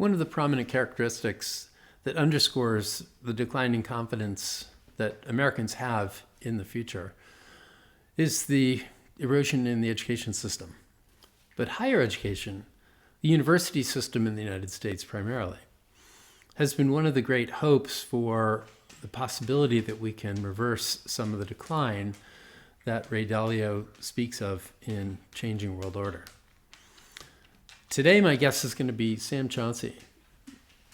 One of the prominent characteristics that underscores the declining confidence that Americans have in the future is the erosion in the education system. But higher education, the university system in the United States primarily, has been one of the great hopes for the possibility that we can reverse some of the decline that Ray Dalio speaks of in Changing World Order. Today, my guest is going to be Sam Chauncey.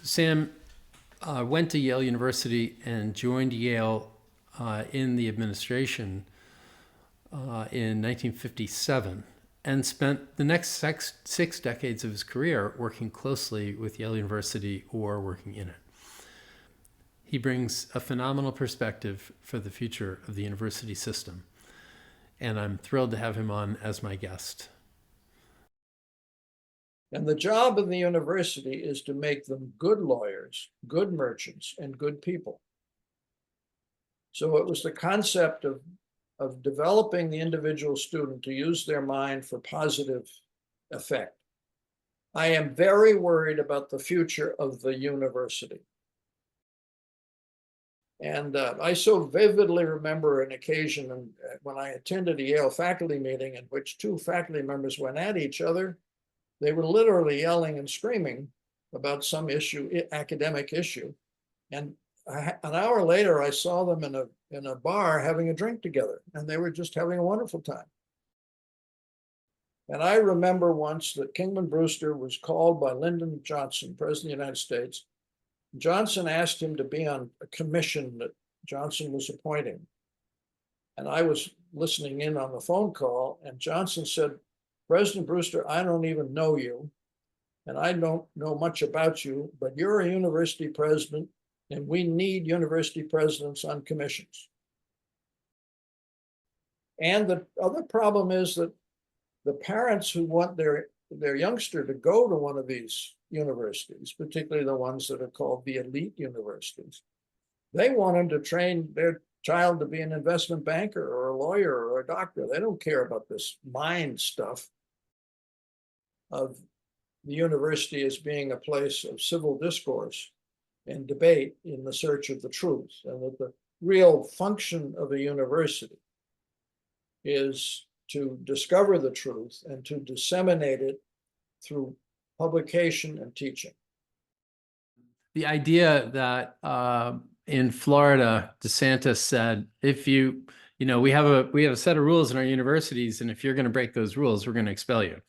Sam went to Yale University and joined Yale in the administration in 1957 and spent the next six decades of his career working closely with Yale University or working in it. He brings a phenomenal perspective for the future of the university system, and I'm thrilled to have him on as my guest. And the job of the university is to make them good lawyers, good merchants, and good people. So it was the concept of developing the individual student to use their mind for positive effect. I am very worried about the future of the university. And I so vividly remember an occasion when I attended a Yale faculty meeting in which two faculty members went at each other. They were literally yelling and screaming about some issue, academic issue. And an hour later, I saw them in a bar having a drink together, and they were just having a wonderful time. And I remember once that Kingman Brewster was called by Lyndon Johnson, President of the United States. Johnson asked him to be on a commission that Johnson was appointing. And I was listening in on the phone call, and Johnson said, "President Brewster, I don't even know you, and I don't know much about you, but you're a university president, and we need university presidents on commissions." And the other problem is that the parents who want their youngster to go to one of these universities, particularly the ones that are called the elite universities, they want them to train their child to be an investment banker or a lawyer or a doctor. They don't care about this mind stuff of the university as being a place of civil discourse and debate in the search of the truth, and that the real function of a university is to discover the truth and to disseminate it through publication and teaching. The idea that in Florida, DeSantis said, if we have a set of rules in our universities, and if you're going to break those rules, we're going to expel you.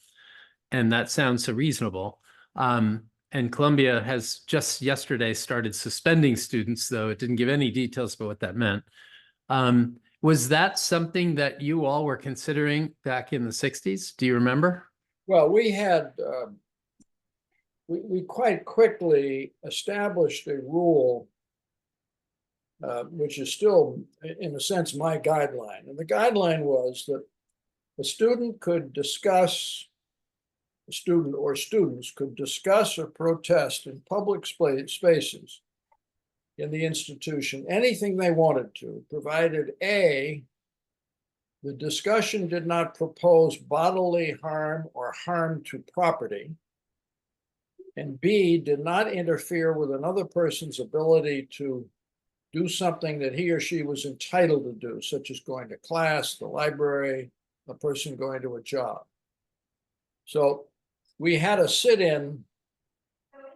And that sounds so reasonable. And Columbia has just yesterday started suspending students, though it didn't give any details about what that meant. Was that something that you all were considering back in the 60s? Do you remember? Well, we had, we quite quickly established a rule, which is still, in a sense, my guideline. And the guideline was that a student could discuss, a student or students could discuss or protest in public spaces in the institution anything they wanted to, provided A, the discussion did not propose bodily harm or harm to property, and B, did not interfere with another person's ability to do something that he or she was entitled to do, such as going to class, the library, a person going to a job. So we had a sit-in,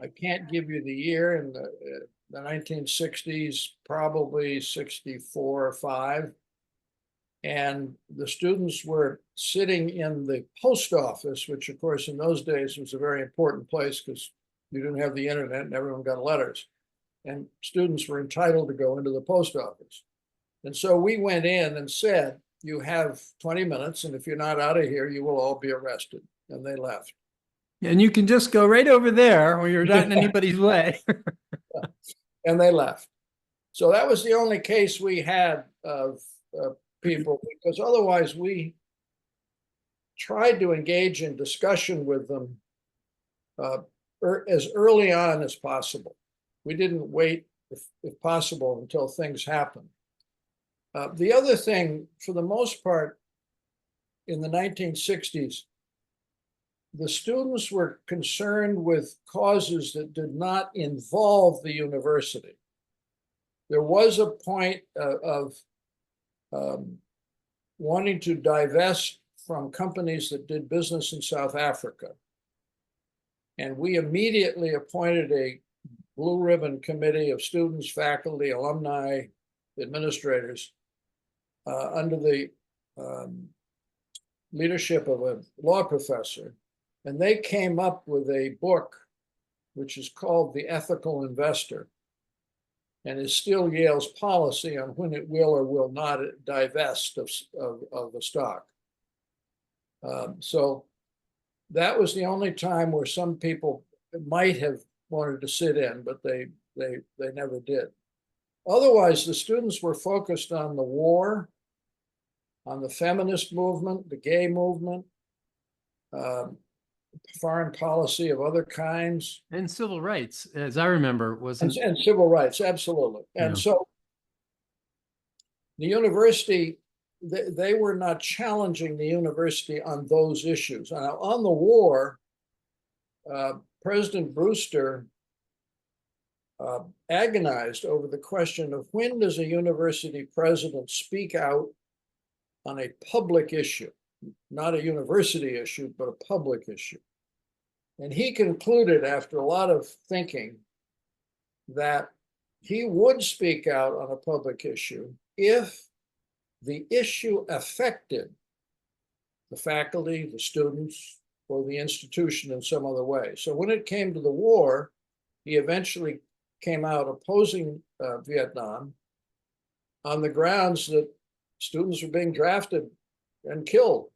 I can't give you the year, in the 1960s, probably 64 or 5. And the students were sitting in the post office, which of course in those days was a very important place because you didn't have the internet and everyone got letters. And students were entitled to go into the post office. And so we went in and said, you have 20 minutes, and if you're not out of here, you will all be arrested. And they left. And you can just go right over there where you're not in anybody's way. And they left. So that was the only case we had of people, because otherwise we tried to engage in discussion with them as early on as possible. We didn't wait, if possible, until things happened. The other thing, for the most part, in the 1960s, the students were concerned with causes that did not involve the university. There was a point of wanting to divest from companies that did business in South Africa. And we immediately appointed a blue ribbon committee of students, faculty, alumni, administrators under the leadership of a law professor. And they came up with a book which is called The Ethical Investor, and is still Yale's policy on when it will or will not divest of the stock. So that was the only time where some people might have wanted to sit in, but they never did. Otherwise, the students were focused on the war, on the feminist movement, the gay movement, foreign policy of other kinds. And civil rights, as I remember, wasn't. And civil rights, absolutely. And so the university, they were not challenging the university on those issues. Now, on the war, President Brewster agonized over the question of when does a university president speak out on a public issue, not a university issue, but a public issue. And he concluded after a lot of thinking that he would speak out on a public issue if the issue affected the faculty, the students, or the institution in some other way. So when it came to the war, he eventually came out opposing Vietnam on the grounds that students were being drafted and killed.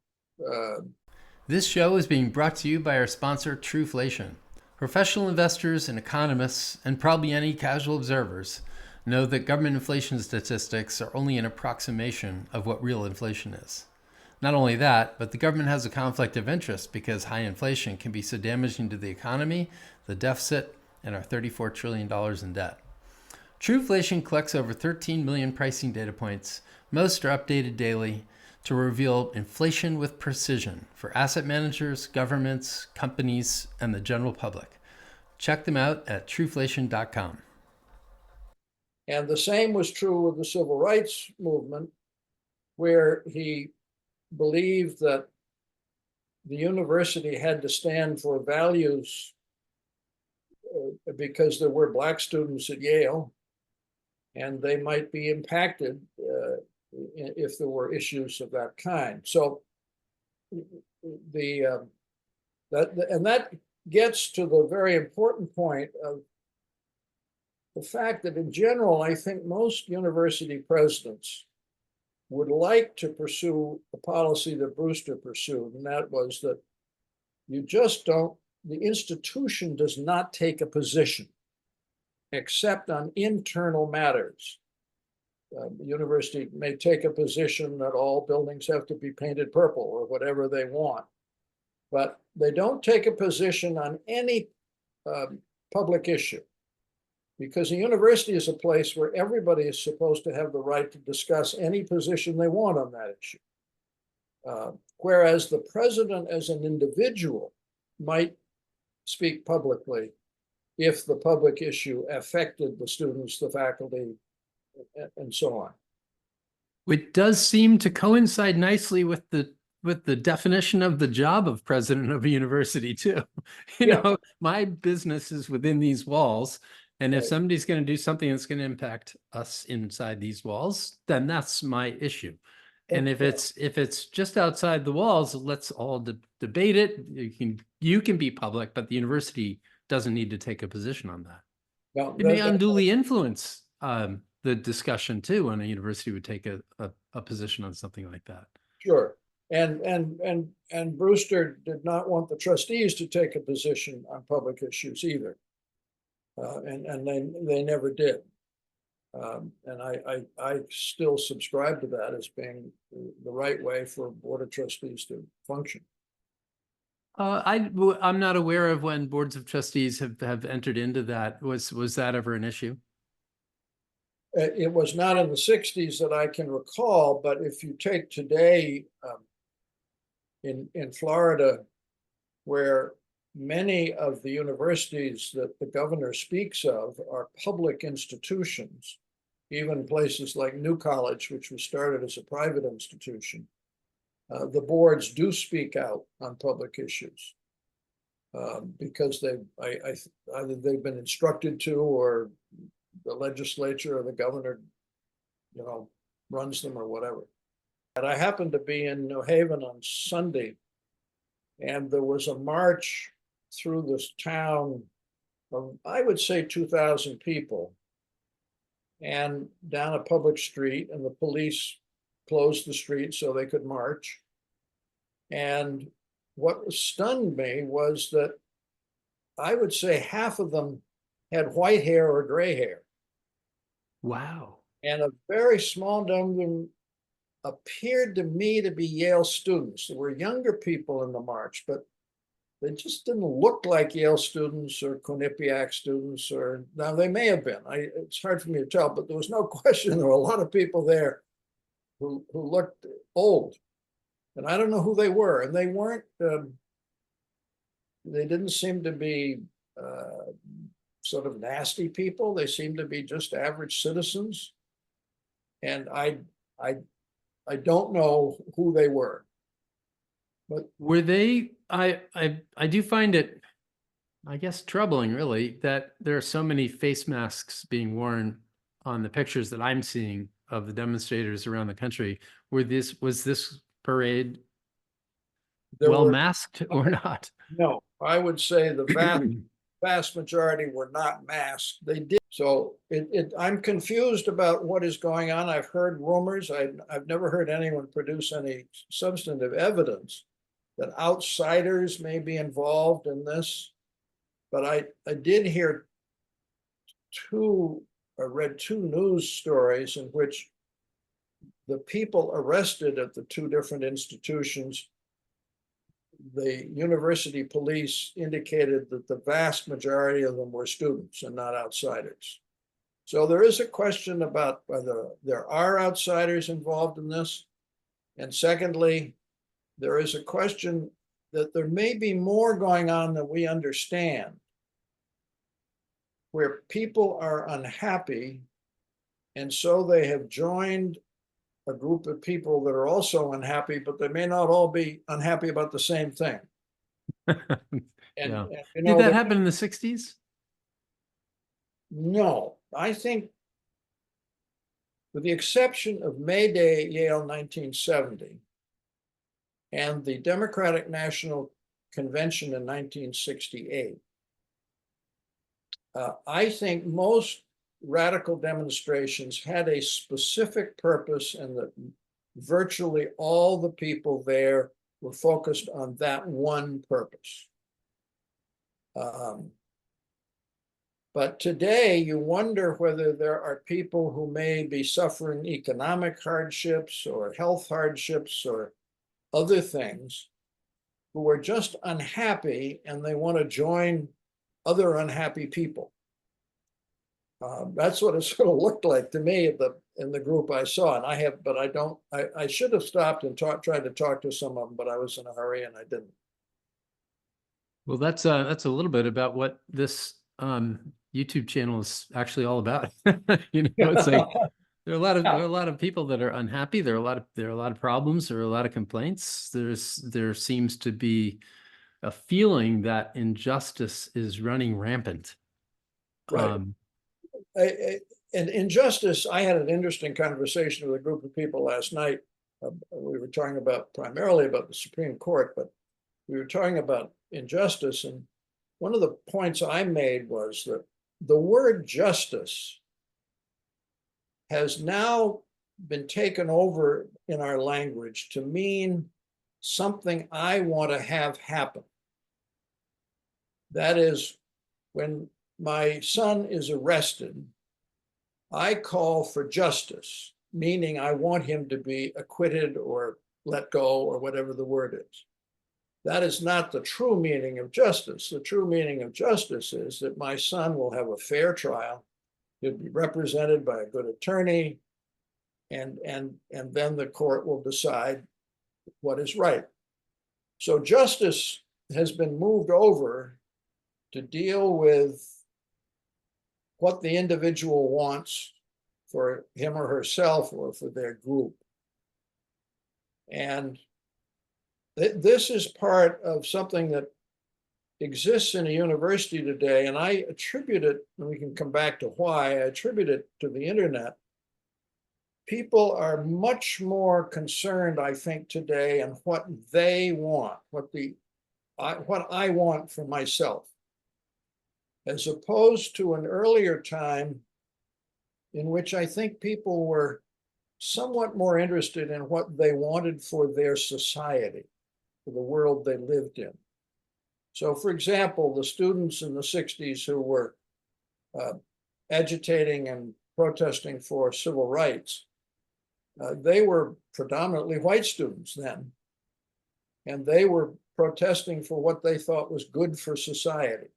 This show is being brought to you by our sponsor, Trueflation. Professional investors and economists, and probably any casual observers, know that government inflation statistics are only an approximation of what real inflation is. Not only that, but the government has a conflict of interest because high inflation can be so damaging to the economy, the deficit, and our $34 trillion in debt. Trueflation collects over 13 million pricing data points. Most are updated daily to reveal inflation with precision for asset managers, governments, companies, and the general public. Check them out at trueflation.com. And the same was true with the civil rights movement, where he believed that the university had to stand for values because there were Black students at Yale, and they might be impacted if there were issues of that kind. So that gets to the very important point of the fact that in general, I think most university presidents would like to pursue the policy that Brewster pursued, and that was that you just don't, the institution does not take a position except on internal matters. The university may take a position that all buildings have to be painted purple or whatever they want, but they don't take a position on any public issue, because a university is a place where everybody is supposed to have the right to discuss any position they want on that issue. Whereas the president as an individual might speak publicly if the public issue affected the students, the faculty, and so on. It does seem to coincide nicely with the definition of the job of president of a university too. You know, my business is within these walls, and if somebody's going to do something that's going to impact us inside these walls, then that's my issue. And if it's just outside the walls, let's all debate it. You can be public, but the university doesn't need to take a position on that. Well, It may unduly influence the discussion too when a university would take a position on something like that. Sure. And Brewster did not want the trustees to take a position on public issues either. And they never did. And I still subscribe to that as being the right way for a board of trustees to function. I'm not aware of when boards of trustees have entered into that. Was that ever an issue? It was not in the 60s that I can recall, but if you take today in Florida, where many of the universities that the governor speaks of are public institutions, even places like New College, which was started as a private institution. The boards do speak out on public issues because either they've been instructed to, or the legislature or the governor, runs them or whatever. And I happened to be in New Haven on Sunday, and there was a march through this town of, I would say, 2,000 people, and down a public street, and the police closed the street so they could march. And what stunned me was that I would say half of them had white hair or gray hair. Wow. And a very small number of them appeared to me to be Yale students. There were younger people in the march, but they just didn't look like Yale students or Quinnipiac students, or now they may have been. It's hard for me to tell, but there was no question there were a lot of people there who looked old. And I don't know who they were. And they weren't, they didn't seem to be sort of nasty people. They seemed to be just average citizens. And I don't know who they were. But were they, I do find it, I guess, troubling, really, that there are so many face masks being worn on the pictures that I'm seeing of the demonstrators around the country. Was this parade well masked or not? No, I would say the vast majority were not masked. They did. So I'm confused about what is going on. I've heard rumors. I've never heard anyone produce any substantive evidence that outsiders may be involved in this. But I did hear read two news stories in which the people arrested at the two different institutions, the university police indicated that the vast majority of them were students and not outsiders. So there is a question about whether there are outsiders involved in this. And secondly, there is a question that there may be more going on than we understand, where people are unhappy, and so they have joined a group of people that are also unhappy, but they may not all be unhappy about the same thing. Yeah. Did that happen in the 60s? No, I think, with the exception of May Day at Yale 1970 and the Democratic National Convention in 1968, I think most radical demonstrations had a specific purpose, and that virtually all the people there were focused on that one purpose. But today you wonder whether there are people who may be suffering economic hardships or health hardships or other things, who are just unhappy and they want to join other unhappy people. That's what it sort of looked like to me in the group I saw. And I should have stopped and tried to talk to some of them, but I was in a hurry and I didn't. Well, that's a little bit about what this YouTube channel is actually all about. It's like there are a lot of people that are unhappy. There are a lot of problems. There are a lot of complaints. There seems to be a feeling that injustice is running rampant. Right. And injustice, I had an interesting conversation with a group of people last night. We were talking primarily about the Supreme Court, but we were talking about injustice. And one of the points I made was that the word justice has now been taken over in our language to mean something I want to have happen. That is, when my son is arrested, I call for justice, meaning I want him to be acquitted or let go or whatever the word is. That is not the true meaning of justice. The true meaning of justice is that my son will have a fair trial, he'll be represented by a good attorney, and then the court will decide what is right. So justice has been moved over to deal with what the individual wants for him or herself or for their group. And this is part of something that exists in a university today, and I attribute it, and we can come back to why, I attribute it to the internet. People are much more concerned, I think, today in what they want, what I want for myself, as opposed to an earlier time in which I think people were somewhat more interested in what they wanted for their society, for the world they lived in. So, for example, the students in the 60s who were agitating and protesting for civil rights, they were predominantly white students then, and they were protesting for what they thought was good for society.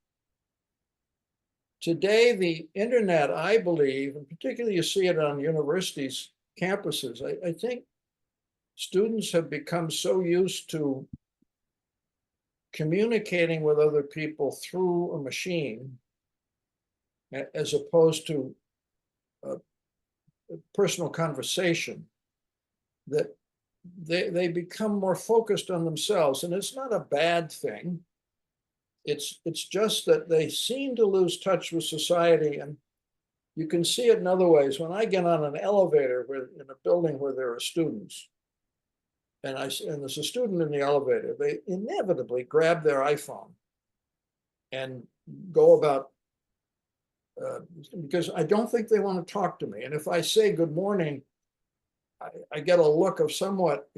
Today, the internet, I believe, and particularly you see it on universities' campuses, I think students have become so used to communicating with other people through a machine as opposed to a personal conversation that they become more focused on themselves. And it's not a bad thing. It's just that they seem to lose touch with society. And you can see it in other ways. When I get on an elevator in a building where there are students, and there's a student in the elevator, they inevitably grab their iPhone and go about, because I don't think they want to talk to me. And if I say good morning, I get a look of somewhat,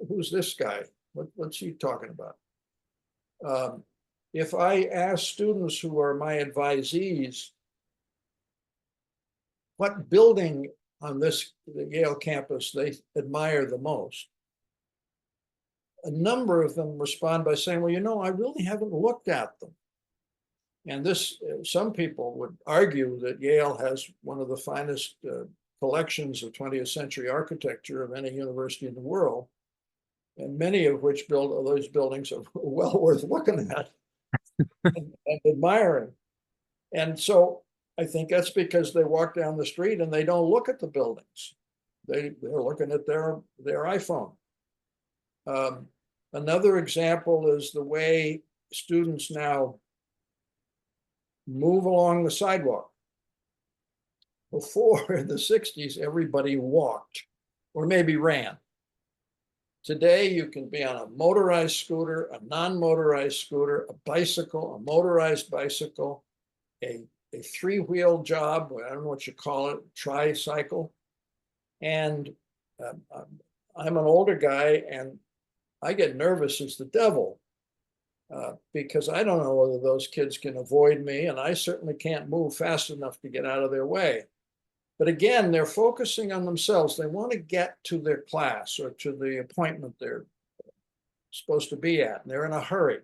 who's this guy? What's he talking about? If I ask students who are my advisees, what building on the Yale campus they admire the most, a number of them respond by saying, well, I really haven't looked at them. And some people would argue that Yale has one of the finest collections of 20th century architecture of any university in the world, and many of which those buildings are well worth looking at and admiring. And so I think that's because they walk down the street and they don't look at the buildings. They're looking at their iPhone. Another example is the way students now move along the sidewalk. Before the 60s, everybody walked or maybe ran. Today, you can be on a motorized scooter, a non-motorized scooter, a bicycle, a motorized bicycle, a three-wheel job, I don't know what you call it, tricycle. And I'm an older guy, and I get nervous as the devil because I don't know whether those kids can avoid me, and I certainly can't move fast enough to get out of their way. But again, they're focusing on themselves. They want to get to their class or to the appointment they're supposed to be at, and they're in a hurry.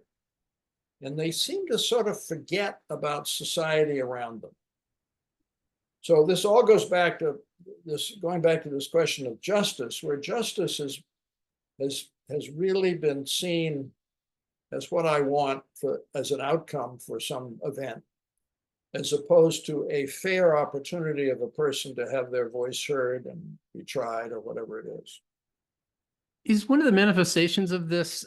And they seem to sort of forget about society around them. So this all goes back to this question of justice, where justice has really been seen as what I want as an outcome for some event, as opposed to a fair opportunity of a person to have their voice heard and be tried or whatever it is. Is one of the manifestations of this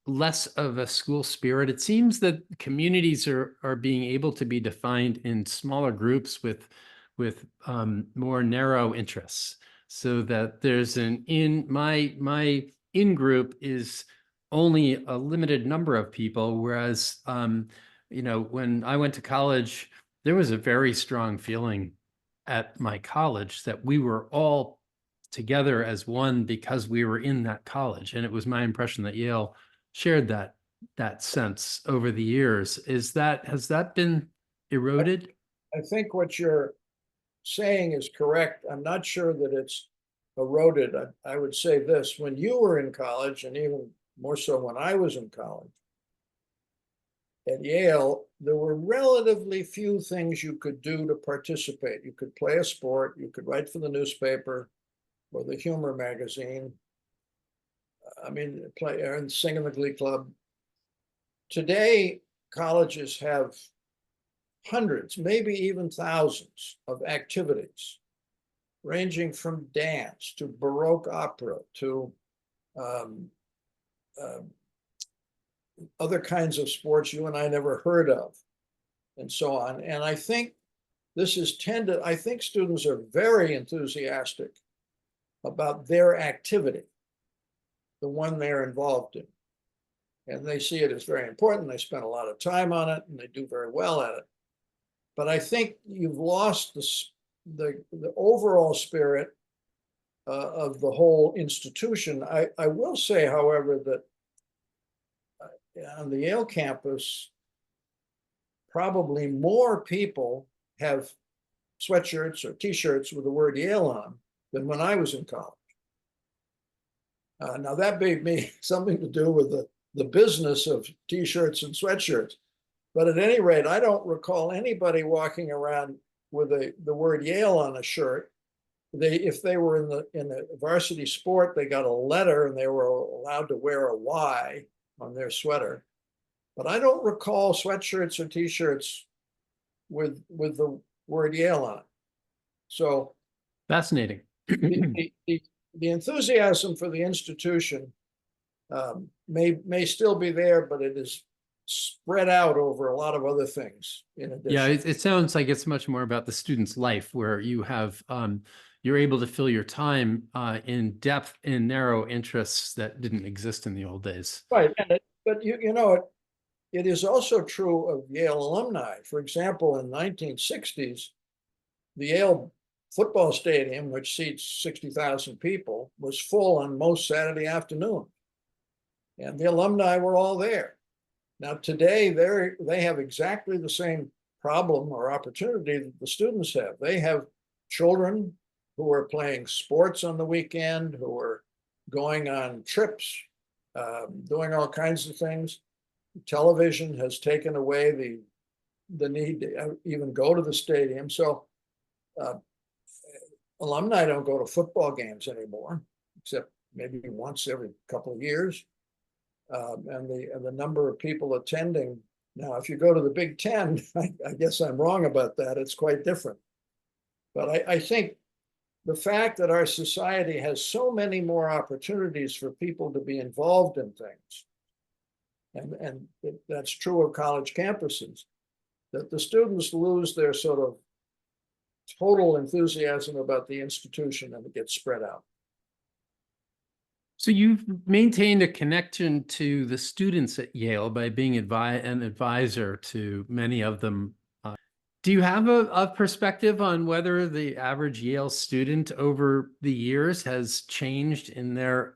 less of a school spirit? It seems that communities are being able to be defined in smaller groups with more narrow interests, so that there's my in group is only a limited number of people, whereas when I went to college, there was a very strong feeling at my college that we were all together as one because we were in that college. And it was my impression that Yale shared that sense over the years. Has that been eroded? I think what you're saying is correct. I'm not sure that it's eroded. I would say this: when you were in college, and even more so when I was in college, at Yale, there were relatively few things you could do to participate. You could play a sport, you could write for the newspaper or the humor magazine. Play and sing in the Glee Club. Today, colleges have hundreds, maybe even thousands of activities, ranging from dance to Baroque opera to um, uh, other kinds of sports you and I never heard of, and so on. And I think this is tended, I think students are very enthusiastic about their activity, the one they're involved in. And they see it as very important. They spend a lot of time on it and they do very well at it. But I think you've lost the overall spirit of the whole institution. I will say, however, that on the Yale campus, probably more people have sweatshirts or t-shirts with the word Yale on than when I was in college. Now that may be something to do with the business of t-shirts and sweatshirts. But at any rate, I don't recall anybody walking around with the word Yale on a shirt. If they were in a varsity sport, they got a letter and they were allowed to wear a Y on their sweater. But I don't recall sweatshirts or t-shirts with the word Yale on it. So Fascinating. the enthusiasm for the institution may still be there, but it is spread out over a lot of other things in addition. Yeah, it sounds like it's much more about the student's life, where you have you're able to fill your time in depth in narrow interests that didn't exist in the old days. Right, but you know it is also true of Yale alumni. For example, in the 1960s, the Yale football stadium, which seats 60,000 people, was full on most Saturday afternoon, and the alumni were all there. Now today, they have exactly the same problem or opportunity that the students have. They have children who are playing sports on the weekend, who are going on trips, doing all kinds of things. Television has taken away the need to even go to the stadium. So alumni don't go to football games anymore, except maybe once every couple of years. And the number of people attending. Now, if you go to the Big Ten, I guess I'm wrong about that. It's quite different. But I think the fact that our society has so many more opportunities for people to be involved in things, and that's true of college campuses, that the students lose their sort of total enthusiasm about the institution and it gets spread out. So you've maintained a connection to the students at Yale by being an advisor to many of them. Do you have a perspective on whether the average Yale student over the years has changed in their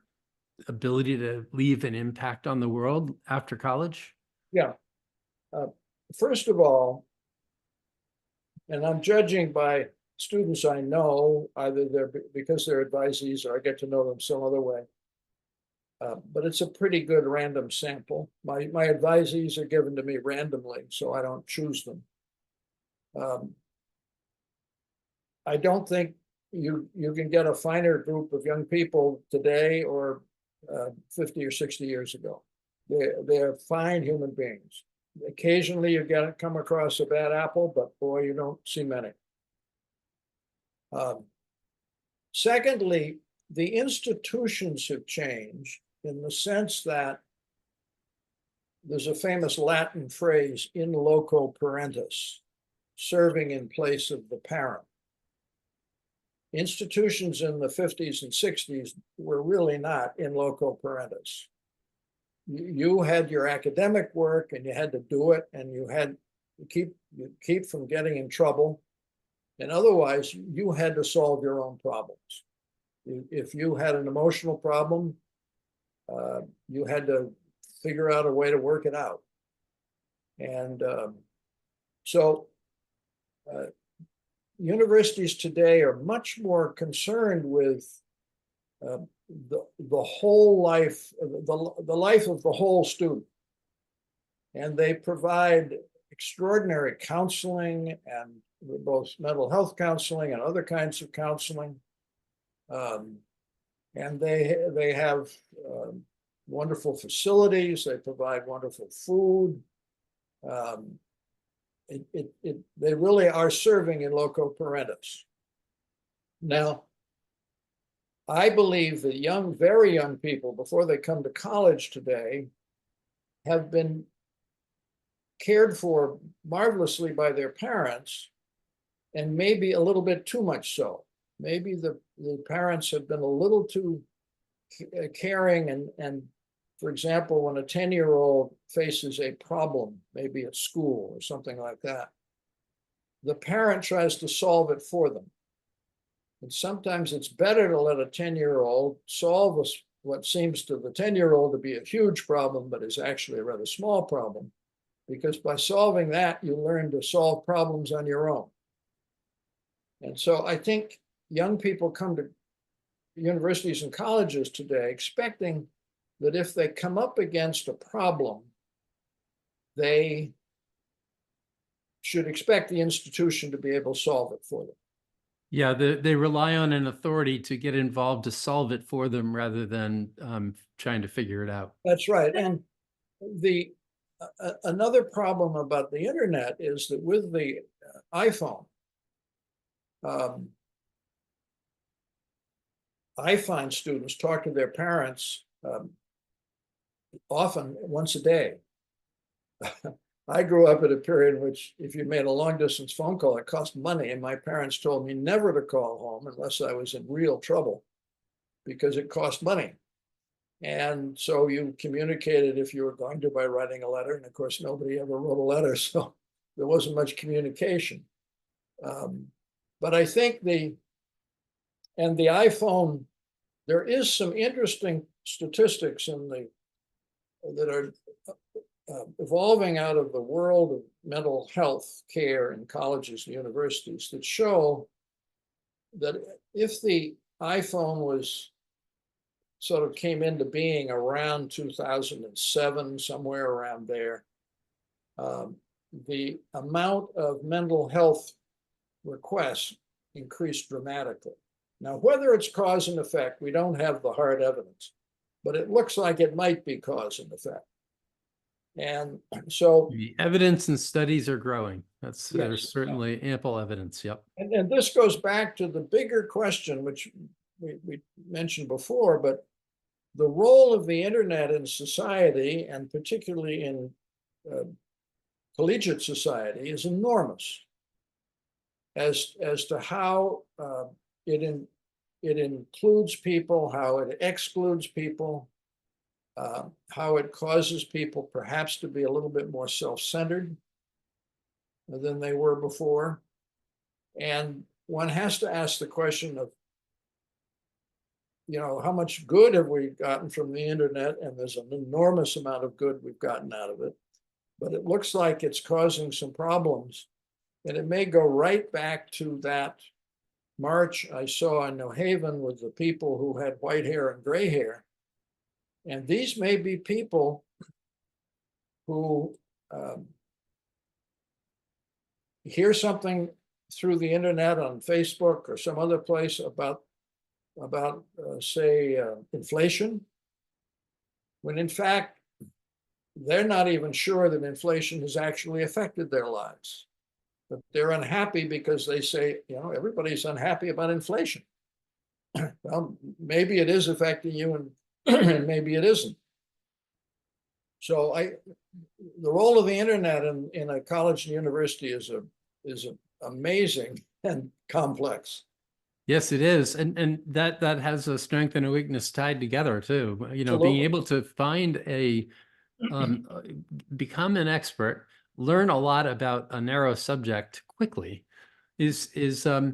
ability to leave an impact on the world after college? Yeah. First of all, and I'm judging by students I know, either they're because they're advisees or I get to know them some other way. But it's a pretty good random sample. My advisees are given to me randomly, so I don't choose them. I don't think you can get a finer group of young people today or 50 or 60 years ago. They're fine human beings. Occasionally you come across a bad apple, but boy, you don't see many. Secondly, the institutions have changed in the sense that there's a famous Latin phrase, in loco parentis, serving in place of the parent. Institutions in the 50s and 60s were really not in loco parentis. You had your academic work and you had to do it, and you had to keep from getting in trouble. And otherwise, you had to solve your own problems. If you had an emotional problem, you had to figure out a way to work it out. And so universities today are much more concerned with the whole life, the life of the whole student. And they provide extraordinary counseling, and both mental health counseling and other kinds of counseling. And they have wonderful facilities. They provide wonderful food. They really are serving in loco parentis. Now, I believe that young, very young people, before they come to college today, have been cared for marvelously by their parents, and maybe a little bit too much so. Maybe the parents have been a little too caring, and for example, when a 10-year-old faces a problem, maybe at school or something like that, the parent tries to solve it for them. And sometimes it's better to let a 10-year-old solve what seems to the 10-year-old to be a huge problem, but is actually a rather small problem, because by solving that, you learn to solve problems on your own. And so I think young people come to universities and colleges today expecting that if they come up against a problem, they should expect the institution to be able to solve it for them. Yeah, they rely on an authority to get involved to solve it for them rather than trying to figure it out. That's right. And another problem about the internet is that with the iPhone, I find students talk to their parents often once a day. I grew up at a period in which if you made a long distance phone call, it cost money. And my parents told me never to call home unless I was in real trouble because it cost money. And so you communicated if you were going to by writing a letter. And of course, nobody ever wrote a letter. So there wasn't much communication. But I think the iPhone, there is some interesting statistics that are evolving out of the world of mental health care in colleges and universities that show that if the iPhone sort of came into being around 2007, somewhere around there, the amount of mental health requests increased dramatically. Now, whether it's cause and effect, we don't have the hard evidence, but it looks like it might be cause and effect. And so the evidence and studies are growing. Yes, there's certainly ample evidence. Yep. And this goes back to the bigger question, which we mentioned before, but the role of the internet in society, and particularly in collegiate society, is enormous as to how it includes people, how it excludes people, how it causes people perhaps to be a little bit more self-centered than they were before. And one has to ask the question of, how much good have we gotten from the internet? And there's an enormous amount of good we've gotten out of it. But it looks like it's causing some problems. And it may go right back to that march I saw in New Haven with the people who had white hair and gray hair. And these may be people who hear something through the internet on Facebook or some other place about say, inflation, when in fact, they're not even sure that inflation has actually affected their lives. But they're unhappy because they say, everybody's unhappy about inflation. Well, maybe it is affecting you and maybe it isn't. So the role of the internet in a college and university is amazing and complex. Yes, it is. And that has a strength and a weakness tied together too. Absolutely. Being able to find become an expert, learn a lot about a narrow subject quickly is that's a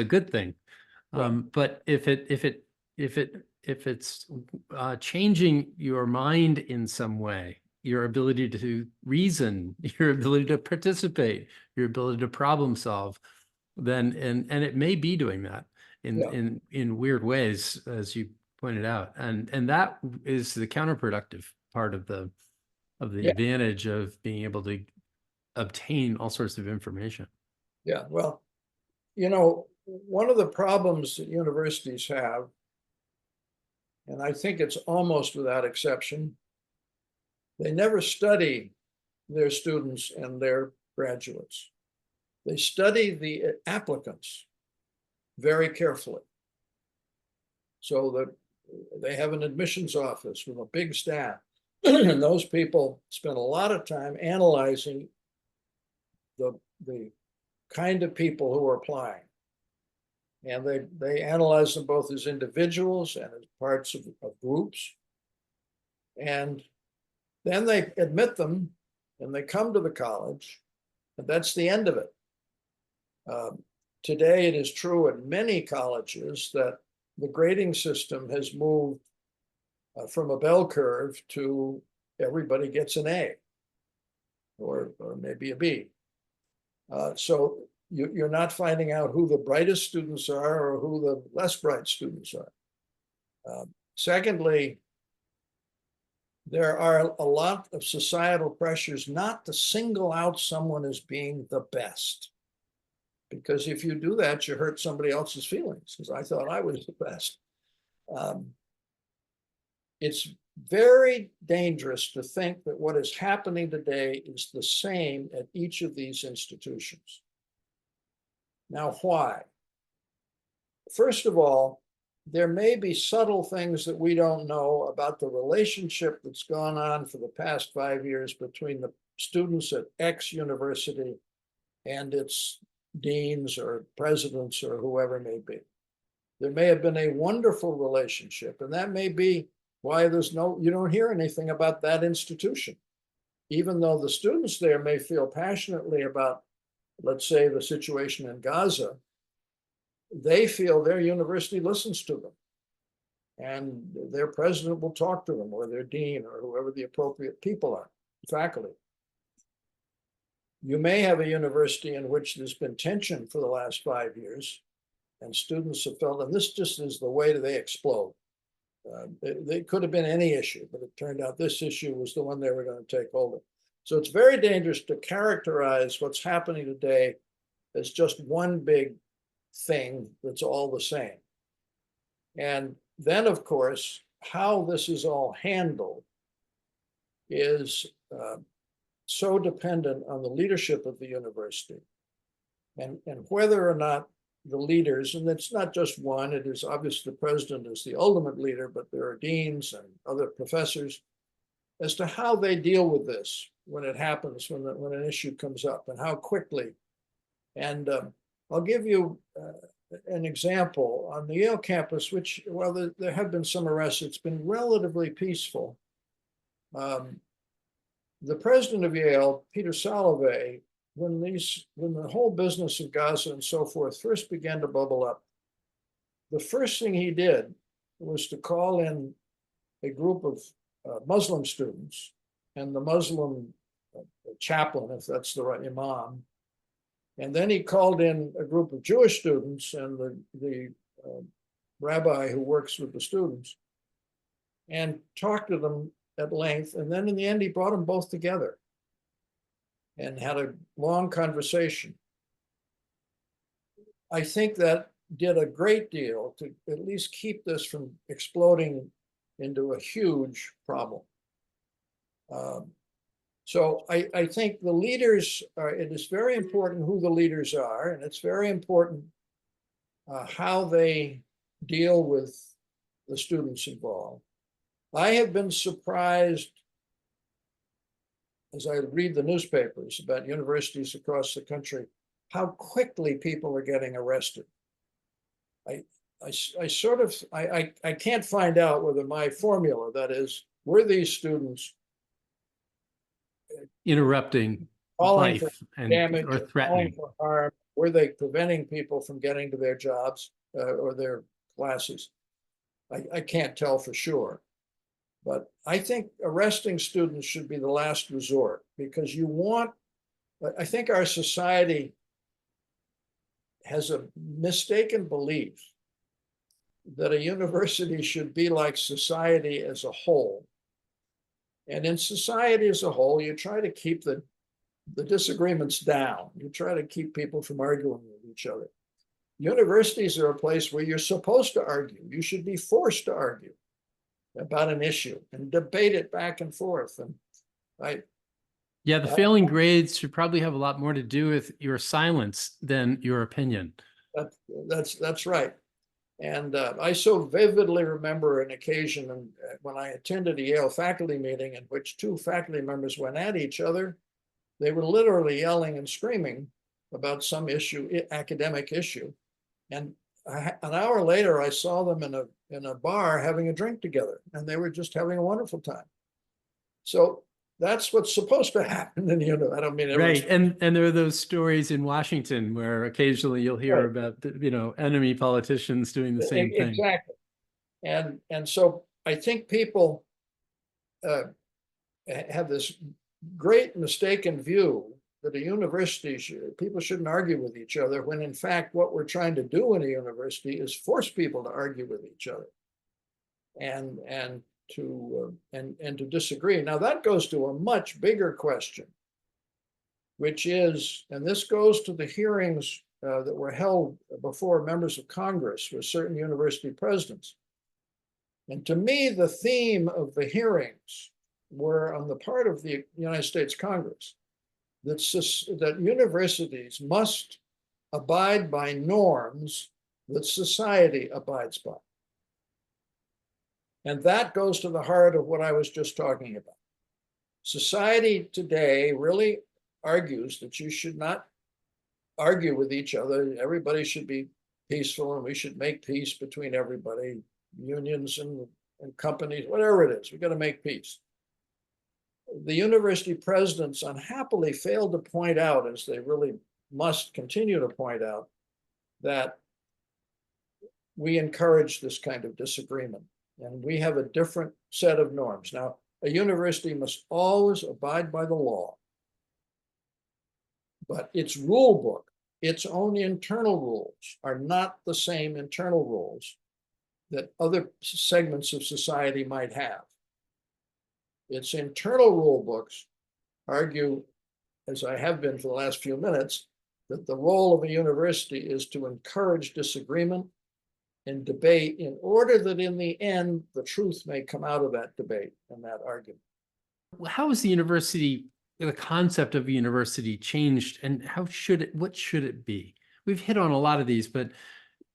good thing. Right. But if it's changing your mind in some way, your ability to reason, your ability to participate, your ability to problem solve, then and it may be doing that in weird ways, as you pointed out, and that is the counterproductive part of the advantage of being able to obtain all sorts of information. Yeah, well, one of the problems that universities have and I think it's almost without exception, they never study their students and their graduates. They study the applicants very carefully, so that they have an admissions office with a big staff, and those people spend a lot of time analyzing the kind of people who are applying. And they analyze them both as individuals and as parts of groups. And then they admit them and they come to the college, and that's the end of it. Today, it is true at many colleges that the grading system has moved from a bell curve to everybody gets an A or maybe a B. So you're not finding out who the brightest students are or who the less bright students are. Secondly, there are a lot of societal pressures not to single out someone as being the best. Because if you do that, you hurt somebody else's feelings, because I thought I was the best. It's very dangerous to think that what is happening today is the same at each of these institutions. Now, why? First of all, there may be subtle things that we don't know about the relationship that's gone on for the past 5 years between the students at X university and its deans or presidents or whoever it may be. There may have been a wonderful relationship, and that may be why you don't hear anything about that institution, even though the students there may feel passionately about, let's say, the situation in Gaza. They feel their university listens to them, and their president will talk to them, or their dean, or whoever the appropriate people are, faculty. You may have a university in which there's been tension for the last 5 years, and students have felt, and this just is the way that they explode. They could have been any issue, but it turned out this issue was the one they were going to take hold of. So it's very dangerous to characterize what's happening today as just one big thing that's all the same. And then, of course, how this is all handled is so dependent on the leadership of the university, and whether or not the leaders, and it's not just one, it is obvious the president is the ultimate leader, but there are deans and other professors, as to how they deal with this when it happens, when an issue comes up, and how quickly. And I'll give you an example. On the Yale campus, which, while there have been some arrests, it's been relatively peaceful. The president of Yale, Peter Salovey, when the whole business of Gaza and so forth first began to bubble up, the first thing he did was to call in a group of Muslim students and the Muslim chaplain, if that's the right imam. And then he called in a group of Jewish students and the rabbi who works with the students, and talked to them at length. And then in the end, he brought them both together and had a long conversation. I think that did a great deal to at least keep this from exploding into a huge problem. So I think the leaders it is very important who the leaders are, and it's very important how they deal with the students involved. I have been surprised, as I read the newspapers about universities across the country, how quickly people are getting arrested. I can't find out whether my formula, that is, were these students interrupting calling life for and damage, or threatening. calling for harm? Were they preventing people from getting to their jobs or their classes? I can't tell for sure. But I think arresting students should be the last resort, because I think our society has a mistaken belief that a university should be like society as a whole. And in society as a whole, you try to keep the disagreements down. You try to keep people from arguing with each other. Universities are a place where you're supposed to argue. You should be forced to argue. about an issue and debate it back and forth. And Yeah, the failing grades should probably have a lot more to do with your silence than your opinion. That's right. And I so vividly remember an occasion when I attended a Yale faculty meeting in which two faculty members went at each other. They were literally yelling and screaming about some issue, academic issue. And an hour later, I saw them in a bar having a drink together, and they were just having a wonderful time. So that's what's supposed to happen in the university. I don't mean right, and there are those stories in Washington where occasionally you'll hear about enemy politicians doing the same thing. Exactly, and so I think people have this great mistaken view that a university people shouldn't argue with each other, when in fact what we're trying to do in a university is force people to argue with each other and to disagree. Now that goes to a much bigger question, which is, and this goes to the hearings that were held before members of Congress with certain university presidents. And to me, the theme of the hearings were on the part of the United States Congress that universities must abide by norms that society abides by. And that goes to the heart of what I was just talking about. Society today really argues that you should not argue with each other. Everybody should be peaceful, and we should make peace between everybody, unions and companies, whatever it is. We've got to make peace. The university presidents unhappily failed to point out, as they really must continue to point out, that we encourage this kind of disagreement, and we have a different set of norms. Now, a university must always abide by the law, but its rule book, its own internal rules, are not the same internal rules that other segments of society might have. Its internal rule books argue, as I have been for the last few minutes, that the role of a university is to encourage disagreement and debate in order that in the end, the truth may come out of that debate and that argument. How is the concept of a university changed, and what should it be? We've hit on a lot of these, but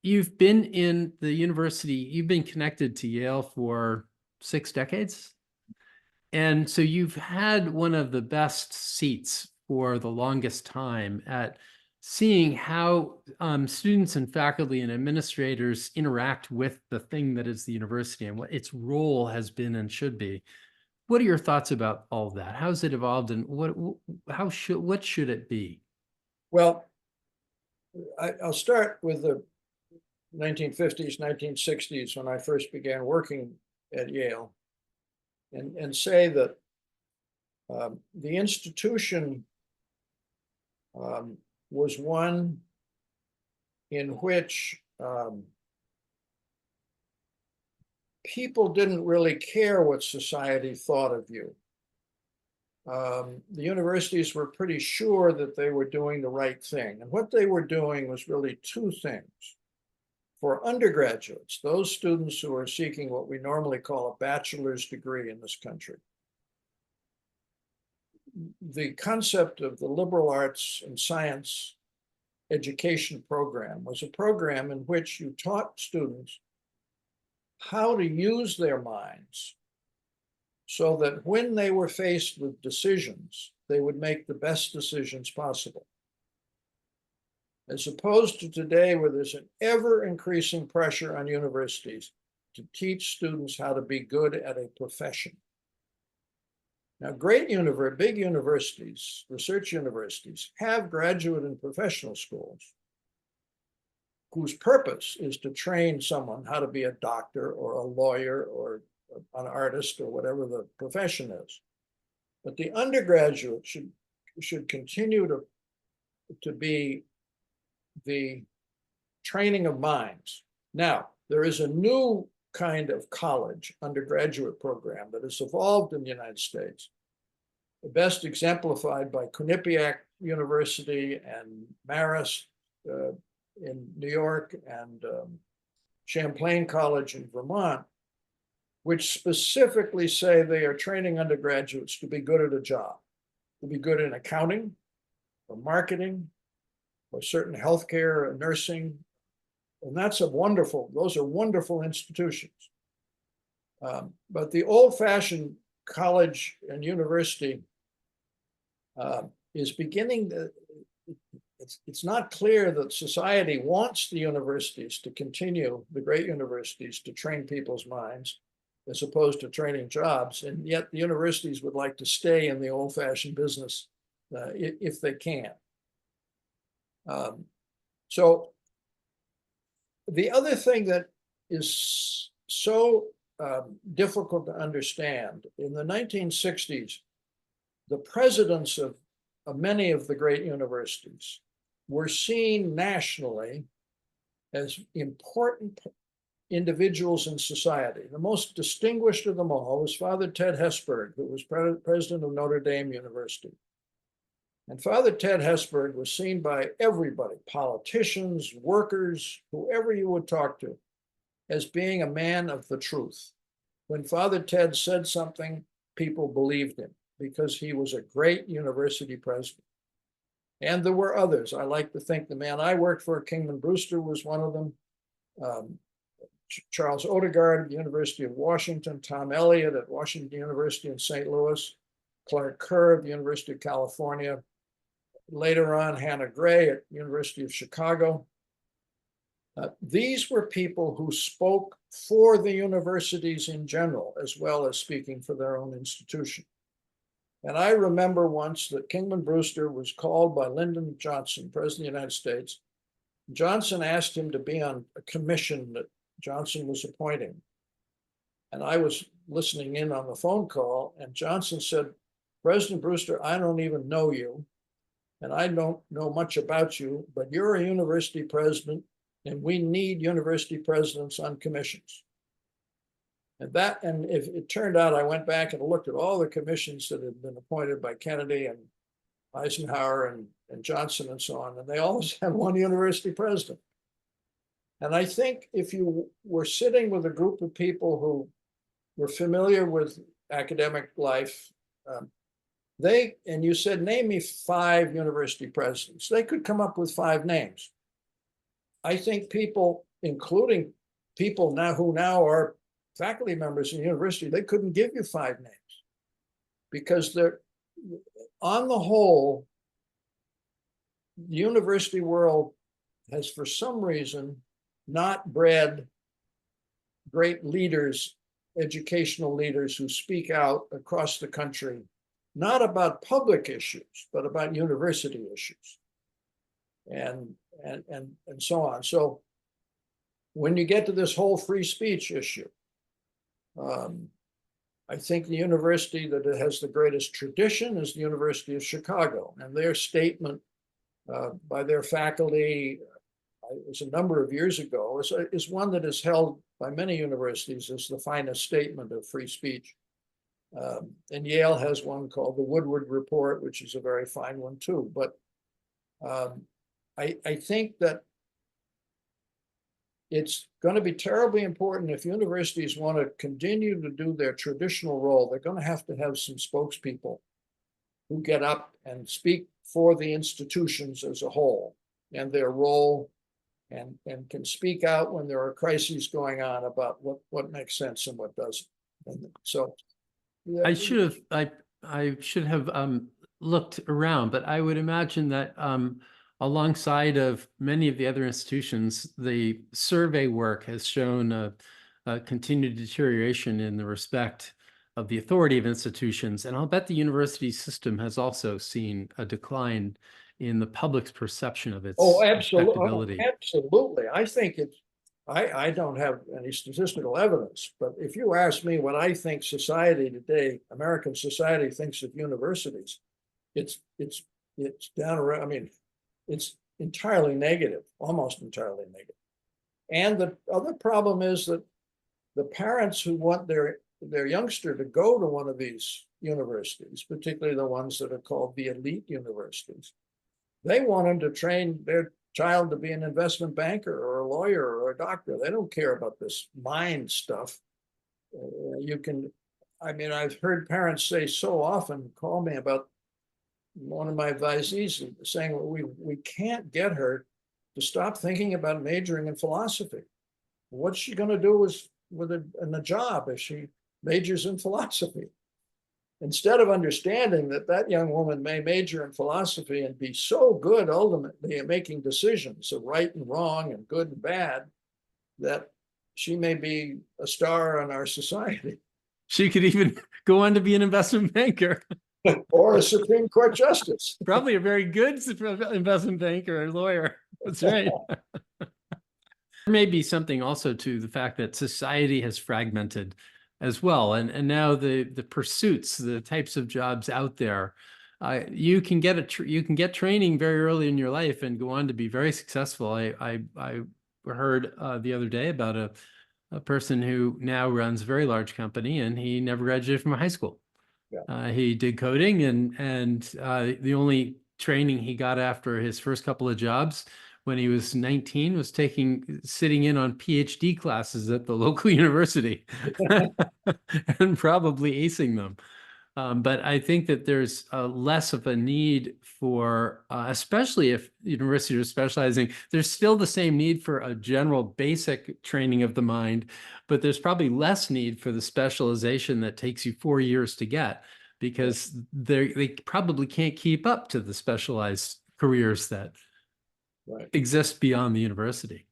you've been in the university, you've been connected to Yale for 6 decades. And so you've had one of the best seats for the longest time at seeing how students and faculty and administrators interact with the thing that is the university and what its role has been and should be. What are your thoughts about all of that? How's it evolved, and what should it be? Well, I'll start with the 1950s, 1960s, when I first began working at Yale, and say that the institution was one in which people didn't really care what society thought of you. The universities were pretty sure that they were doing the right thing. And what they were doing was really two things. For undergraduates, those students who are seeking what we normally call a bachelor's degree in this country, the concept of the liberal arts and science education program was a program in which you taught students how to use their minds so that when they were faced with decisions, they would make the best decisions possible. As opposed to today, where there's an ever-increasing pressure on universities to teach students how to be good at a profession. Now, big universities, research universities, have graduate and professional schools whose purpose is to train someone how to be a doctor or a lawyer or an artist or whatever the profession is. But the undergraduate should continue to be the training of minds. Now, there is a new kind of college undergraduate program that has evolved in the United States, best exemplified by Quinnipiac University and Marist in New York and Champlain College in Vermont, which specifically say they are training undergraduates to be good at a job, to be good in accounting or marketing or certain healthcare or nursing. And those are wonderful institutions. But the old-fashioned college and university is beginning to, it's not clear that society wants the universities to continue, the great universities, to train people's minds as opposed to training jobs. And yet the universities would like to stay in the old-fashioned business if they can. So the other thing that is so difficult to understand, in the 1960s, the presidents of many of the great universities were seen nationally as important individuals in society. The most distinguished of them all was Father Ted Hesburgh, who was president of Notre Dame University. And Father Ted Hesburgh was seen by everybody, politicians, workers, whoever you would talk to, as being a man of the truth. When Father Ted said something, people believed him because he was a great university president. And there were others. I like to think the man I worked for, Kingman Brewster, was one of them. Charles Odegaard at the University of Washington, Tom Elliott at Washington University in St. Louis, Clark Kerr at the University of California, later on Hannah Gray at the University of Chicago. These were people who spoke for the universities in general, as well as speaking for their own institution. And I remember once that Kingman Brewster was called by Lyndon Johnson, President of the United States. Johnson asked him to be on a commission that Johnson was appointing. And I was listening in on the phone call, and Johnson said, "President Brewster, I don't even know you, and I don't know much about you, but you're a university president, and we need university presidents on commissions." And if it turned out, I went back and looked at all the commissions that had been appointed by Kennedy and Eisenhower and Johnson and so on, and they always had one university president. And I think if you were sitting with a group of people who were familiar with academic life, and you said, "Name me 5 university presidents," they could come up with 5 names. I think people, including people who now are faculty members in the university, they couldn't give you 5 names because they're, on the whole, the university world has, for some reason, not bred great leaders, educational leaders who speak out across the country, not about public issues, but about university issues, and so on. So when you get to this whole free speech issue, I think the university that has the greatest tradition is the University of Chicago, and their statement by their faculty, it was a number of years ago, is one that is held by many universities as the finest statement of free speech. And Yale has one called the Woodward Report, which is a very fine one too. But I think that it's going to be terribly important if universities want to continue to do their traditional role. They're going to have some spokespeople who get up and speak for the institutions as a whole and their role, and can speak out when there are crises going on about what makes sense and what doesn't. And so I should have looked around, but I would imagine that alongside of many of the other institutions, the survey work has shown a continued deterioration in the respect of the authority of institutions. And I'll bet the university system has also seen a decline in the public's perception of its respectability. Absolutely. I think I don't have any statistical evidence, but if you ask me what I think society today, American society thinks of universities, it's down around, I mean, it's entirely negative, almost entirely negative. And the other problem is that the parents who want their youngster to go to one of these universities, particularly the ones that are called the elite universities, they want them to train their child to be an investment banker or a lawyer or a doctor. They don't care about this mind stuff. You can, I mean, I've heard parents say so often, call me about one of my advisees saying, well, we can't get her to stop thinking about majoring in philosophy. What's she going to do with a job if she majors in philosophy? Instead of understanding that that young woman may major in philosophy and be so good ultimately at making decisions of right and wrong and good and bad, that she may be a star in our society. She could even go on to be an investment banker. Or a Supreme Court justice. Probably a very good investment banker or lawyer. That's right. There may be something also to the fact that society has fragmented as well. And now the pursuits, the types of jobs out there, you can get training very early in your life and go on to be very successful. I heard the other day about a person who now runs a very large company, and he never graduated from high school. Yeah. He did coding, and the only training he got after his first couple of jobs when he was 19 was sitting in on PhD classes at the local university and probably acing them. But I think that there's less of a need for, especially if universities are specializing, there's still the same need for a general basic training of the mind, but there's probably less need for the specialization that takes you 4 years to get, because they probably can't keep up to the specialized careers that exist beyond the university.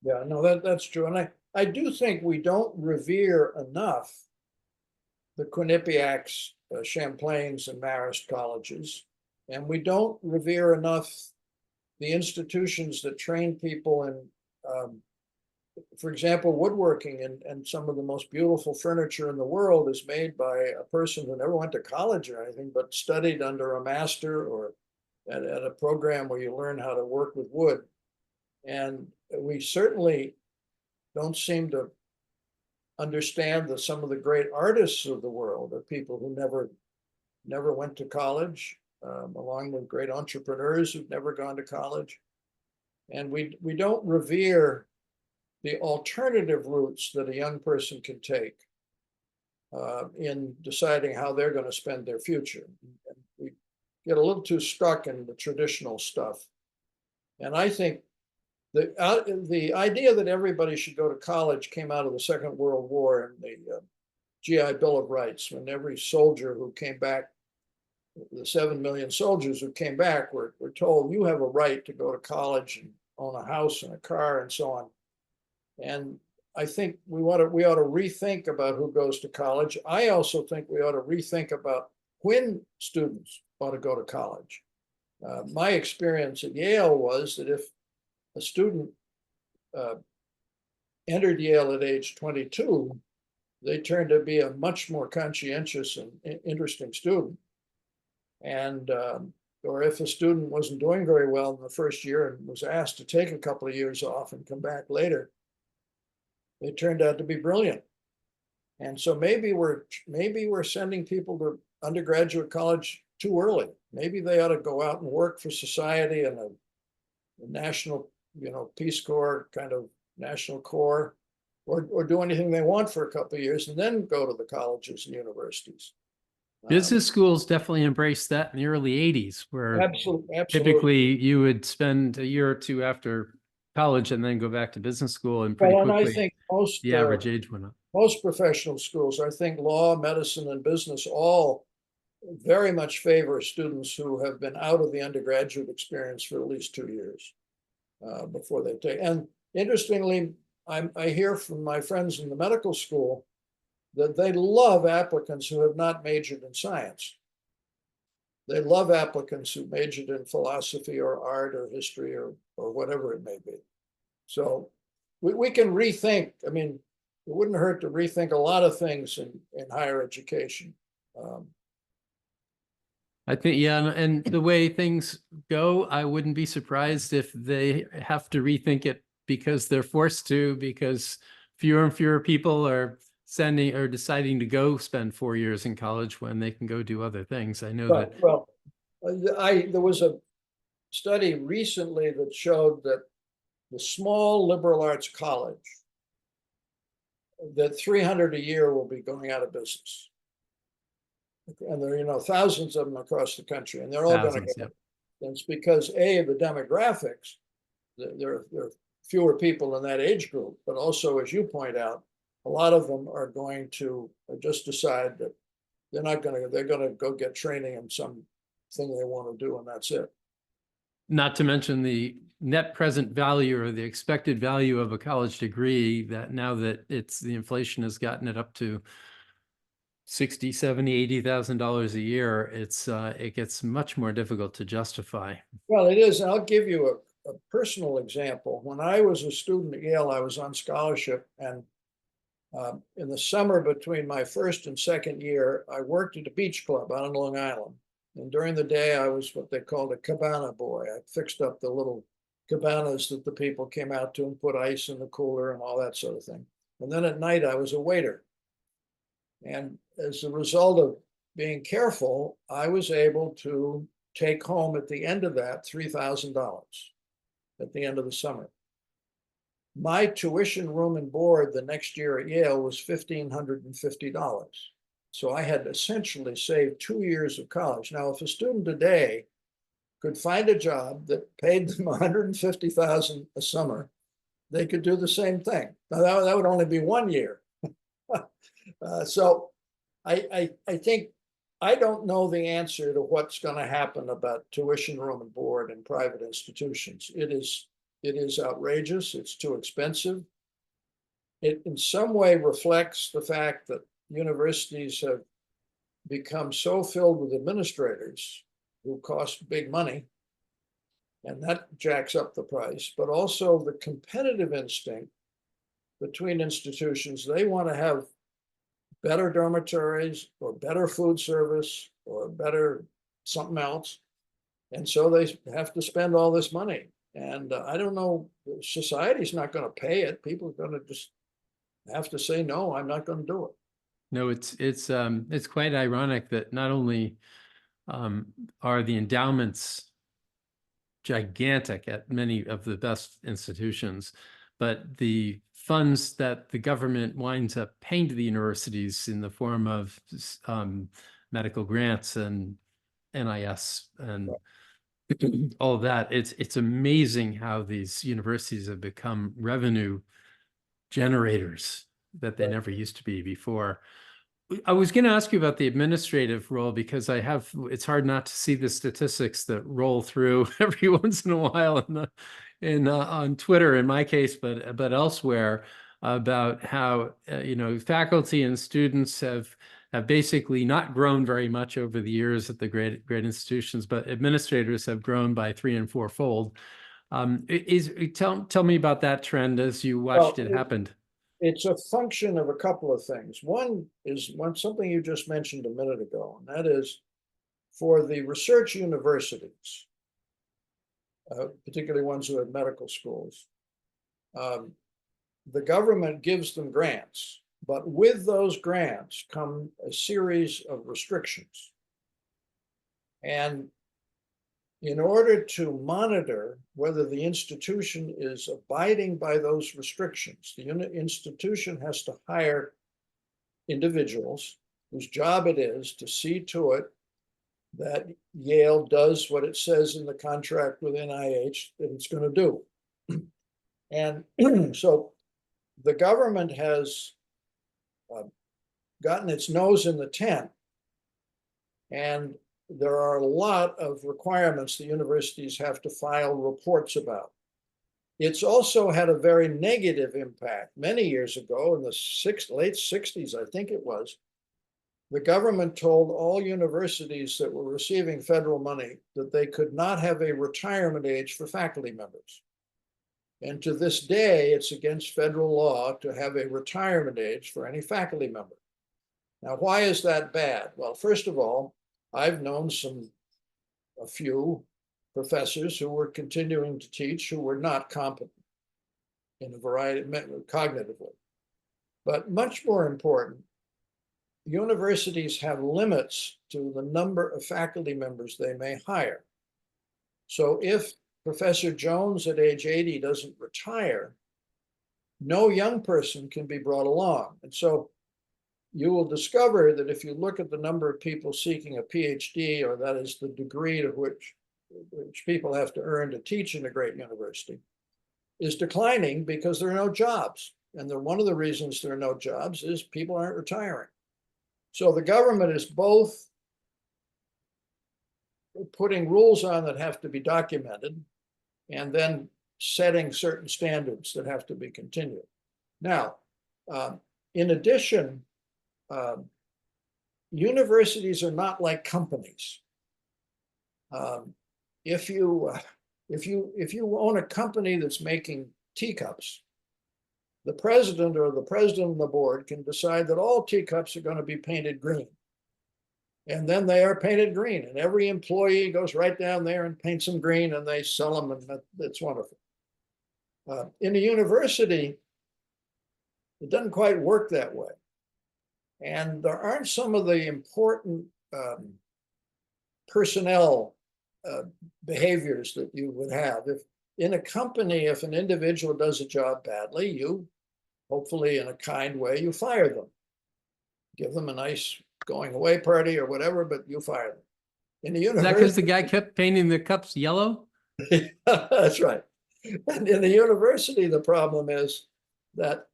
Yeah, no, that's true. And I do think we don't revere enough the Quinnipiacs, Champlains, and Marist colleges. And we don't revere enough the institutions that train people in, for example, woodworking, and some of the most beautiful furniture in the world is made by a person who never went to college or anything, but studied under a master or at a program where you learn how to work with wood. And we certainly don't seem to understand that some of the great artists of the world are people who never went to college, along with great entrepreneurs who've never gone to college. And we don't revere the alternative routes that a young person can take in deciding how they're going to spend their future. And we get a little too stuck in the traditional stuff. And I think the idea that everybody should go to college came out of the Second World War and the GI Bill of Rights, when every soldier who came back, the 7 million soldiers who came back were told, you have a right to go to college and own a house and a car and so on. And I think we ought to rethink about who goes to college. I also think we ought to rethink about when students ought to go to college. My experience at Yale was that if a student entered Yale at age 22, they turned to be a much more conscientious and interesting student. And or if a student wasn't doing very well in the first year and was asked to take a couple of years off and come back later, they turned out to be brilliant. And so maybe we're sending people to undergraduate college too early. Maybe they ought to go out and work for society in a national, Peace Corps kind of national corps, or do anything they want for a couple of years and then go to the colleges and universities. Business schools definitely embraced that in the early 80s, where absolutely. Typically you would spend a year or two after college and then go back to business school, and pretty quickly I think the average age went up. Most professional schools, I think law, medicine, and business all very much favor students who have been out of the undergraduate experience for at least 2 years before they take. And interestingly, I hear from my friends in the medical school that they love applicants who have not majored in science. They love applicants who majored in philosophy or art or history or whatever it may be. So we can rethink. I mean, it wouldn't hurt to rethink a lot of things in higher education. I think, yeah, and the way things go, I wouldn't be surprised if they have to rethink it because they're forced to, because fewer and fewer people are deciding to go spend 4 years in college when they can go do other things. I know that. Well, there was a study recently that showed that the small liberal arts college that 300 a year will be going out of business. And there are, you know, thousands of them across the country, and they're all going to Thousands, go. yeah. And it's because A, the demographics, there are fewer people in that age group, but also, as you point out, a lot of them are going to just decide that they're going to go get training in something they want to do, and that's it. Not to mention the net present value or the expected value of a college degree, that now that the inflation has gotten it up to 60, 70, $80,000 a year, it gets much more difficult to justify. Well, it is. And I'll give you a personal example. When I was a student at Yale, I was on scholarship, and in the summer between my first and second year, I worked at a beach club out on Long Island. And during the day, I was what they called a cabana boy. I fixed up the little cabanas that the people came out to and put ice in the cooler and all that sort of thing. And then at night, I was a waiter. And as a result of being careful, I was able to take home at the end of that $3,000 at the end of the summer. My tuition, room, and board the next year at Yale was $1,550. So I had essentially saved 2 years of college. Now, if a student today could find a job that paid them $150,000 a summer, they could do the same thing. Now, that would only be 1 year. So I think I don't know the answer to what's going to happen about tuition, room, and board in private institutions. It is outrageous. It's too expensive. It in some way reflects the fact that universities have become so filled with administrators who cost big money, and that jacks up the price, but also the competitive instinct between institutions. They want to have better dormitories or better food service or better something else. And so they have to spend all this money. And I don't know, society's not going to pay it. People are going to just have to say, no, I'm not going to do it. No, it's quite ironic that not only are the endowments gigantic at many of the best institutions, but the funds that the government winds up paying to the universities in the form of medical grants and NIS and all of that, it's amazing how these universities have become revenue generators that they never used to be before. I was going to ask you about the administrative role, because it's hard not to see the statistics that roll through every once in a while on Twitter in my case, but elsewhere, about how faculty and students have basically not grown very much over the years at the great institutions, but administrators have grown by 3- and 4-fold. Tell me about that trend as you watched it happen. It's a function of a couple of things. One is something you just mentioned a minute ago, and that is for the research universities, particularly ones who have medical schools, the government gives them grants, but with those grants come a series of restrictions. And in order to monitor whether the institution is abiding by those restrictions, the institution has to hire individuals whose job it is to see to it that Yale does what it says in the contract with NIH that it's going to do. And so the government has gotten its nose in the tent, and there are a lot of requirements the universities have to file reports about. It's also had a very negative impact. Many years ago, in the late 60s, I think it was, the government told all universities that were receiving federal money that they could not have a retirement age for faculty members. And to this day, it's against federal law to have a retirement age for any faculty member. Now, why is that bad? Well, first of all, I've known a few professors who were continuing to teach who were not competent in a variety cognitively. But much more important, universities have limits to the number of faculty members they may hire. So if Professor Jones at age 80 doesn't retire, no young person can be brought along. And so you will discover that if you look at the number of people seeking a PhD, or that is the degree to which people have to earn to teach in a great university, is declining because there are no jobs. And one of the reasons there are no jobs is people aren't retiring. So the government is both putting rules on that have to be documented and then setting certain standards that have to be continued. Now, in addition, universities are not like companies. If you own a company that's making teacups, the president or the president of the board can decide that all teacups are going to be painted green. And then they are painted green, and every employee goes right down there and paints them green, and they sell them, and that's wonderful. In a university, it doesn't quite work that way. And there aren't some of the important personnel behaviors that you would have. If in a company, if an individual does a job badly, you, hopefully in a kind way, you fire them. Give them a nice going away party or whatever, but you fire them. In the Is that university, because the guy kept painting the cups yellow? that's right. And in the university, the problem is that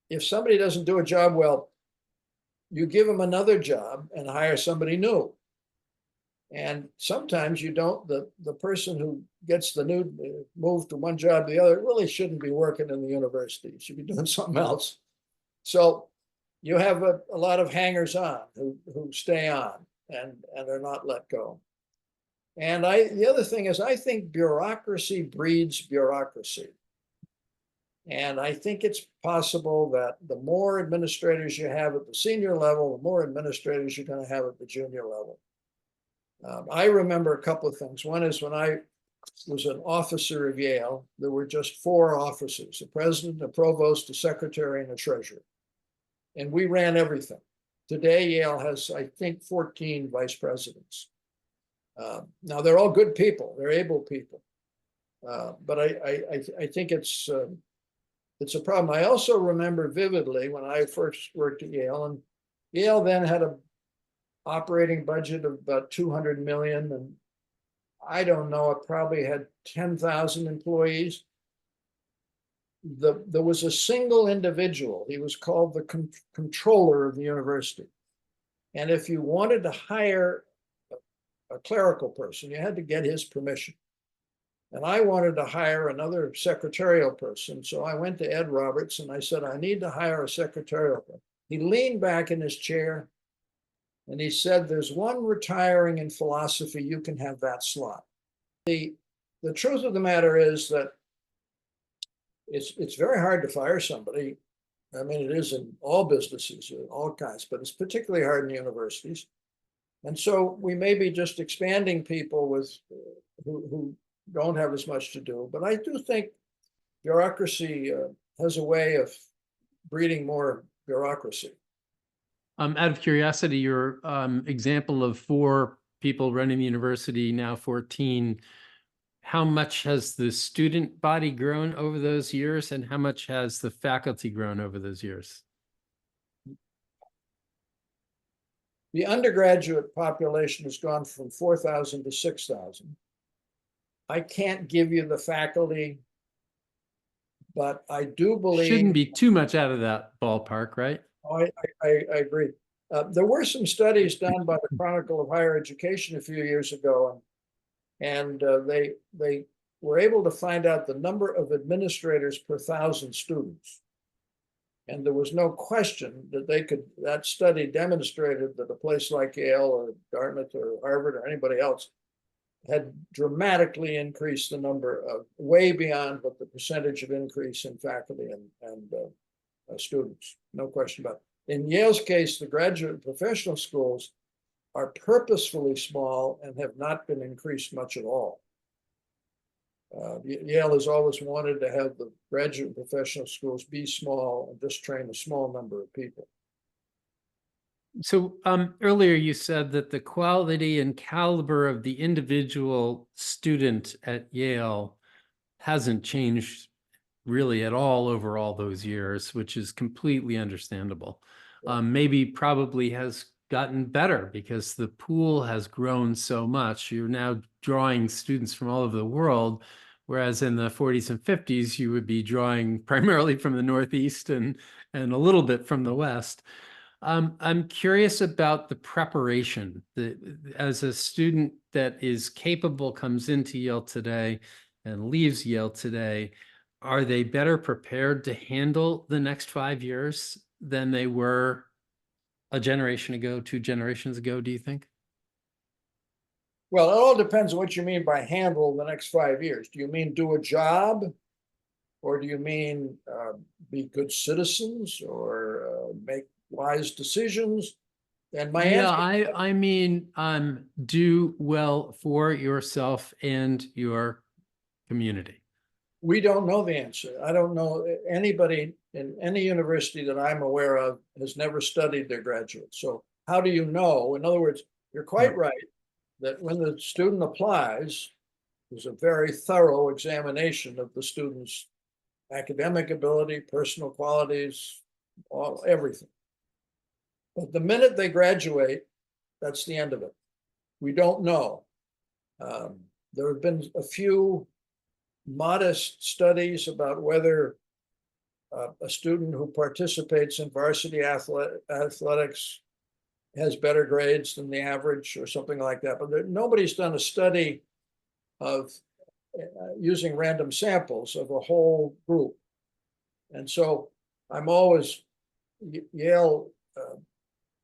if somebody doesn't do a job well, you give them another job and hire somebody new. And sometimes you don't, the person who gets the new move to one job to the other really shouldn't be working in the university. You should be doing something else. So you have a lot of hangers on who stay on and are not let go. And the other thing is, I think bureaucracy breeds bureaucracy. And I think it's possible that the more administrators you have at the senior level, the more administrators you're going to have at the junior level. I remember a couple of things. One is when I was an officer of Yale, there were just 4 officers: a president, a provost, a secretary, and a treasurer. And we ran everything. Today, Yale has, I think, 14 vice presidents. Now, they're all good people. They're able people. But I think it's a problem. I also remember vividly when I first worked at Yale, and Yale then had a operating budget of about 200 million, and I don't know, it probably had 10,000 employees. There was a single individual. He was called the controller of the university. And if you wanted to hire a clerical person, you had to get his permission. And I wanted to hire another secretarial person. So I went to Ed Roberts and I said, I need to hire a secretarial person. He leaned back in his chair and he said, there's one retiring in philosophy, you can have that slot. The truth of the matter is that it's very hard to fire somebody. I mean, it is in all businesses, all kinds, but it's particularly hard in universities. And so we may be just expanding people with who don't have as much to do. But I do think bureaucracy has a way of breeding more bureaucracy. Out of curiosity, your example of 4 people running the university, now 14, how much has the student body grown over those years, and how much has the faculty grown over those years? The undergraduate population has gone from 4,000 to 6,000. I can't give you the faculty, but I do believe— Shouldn't be too much out of that ballpark, right? I agree. There were some studies done by the Chronicle of Higher Education a few years ago, and they were able to find out the number of administrators per 1,000 students. And there was no question that that study demonstrated that a place like Yale or Dartmouth or Harvard or anybody else had dramatically increased the number of, way beyond what the percentage of increase in faculty and students, no question about it. In Yale's case, the graduate and professional schools are purposefully small and have not been increased much at all. Yale has always wanted to have the graduate and professional schools be small and just train a small number of people. So earlier you said that the quality and caliber of the individual student at Yale hasn't changed really at all over all those years, which is completely understandable. Maybe probably has gotten better because the pool has grown so much. You're now drawing students from all over the world, whereas in the 40s and 50s, you would be drawing primarily from the Northeast and a little bit from the West. I'm curious about the preparation. As a student that is capable comes into Yale today and leaves Yale today, are they better prepared to handle the next 5 years than they were a generation ago, 2 generations ago, do you think? Well, it all depends on what you mean by handle the next 5 years. Do you mean do a job? Or do you mean be good citizens or make wise decisions? And my Yeah, answer, I mean, do well for yourself and your community. we don't know the answer. I don't know anybody in any university that I'm aware of has never studied their graduates. So how do you know? In other words, you're quite right that when the student applies, there's a very thorough examination of the student's academic ability, personal qualities, everything. But the minute they graduate, that's the end of it. We don't know. There have been a few modest studies about whether a student who participates in varsity athletics has better grades than the average or something like that. But nobody's done a study of using random samples of a whole group. And so I'm always, Yale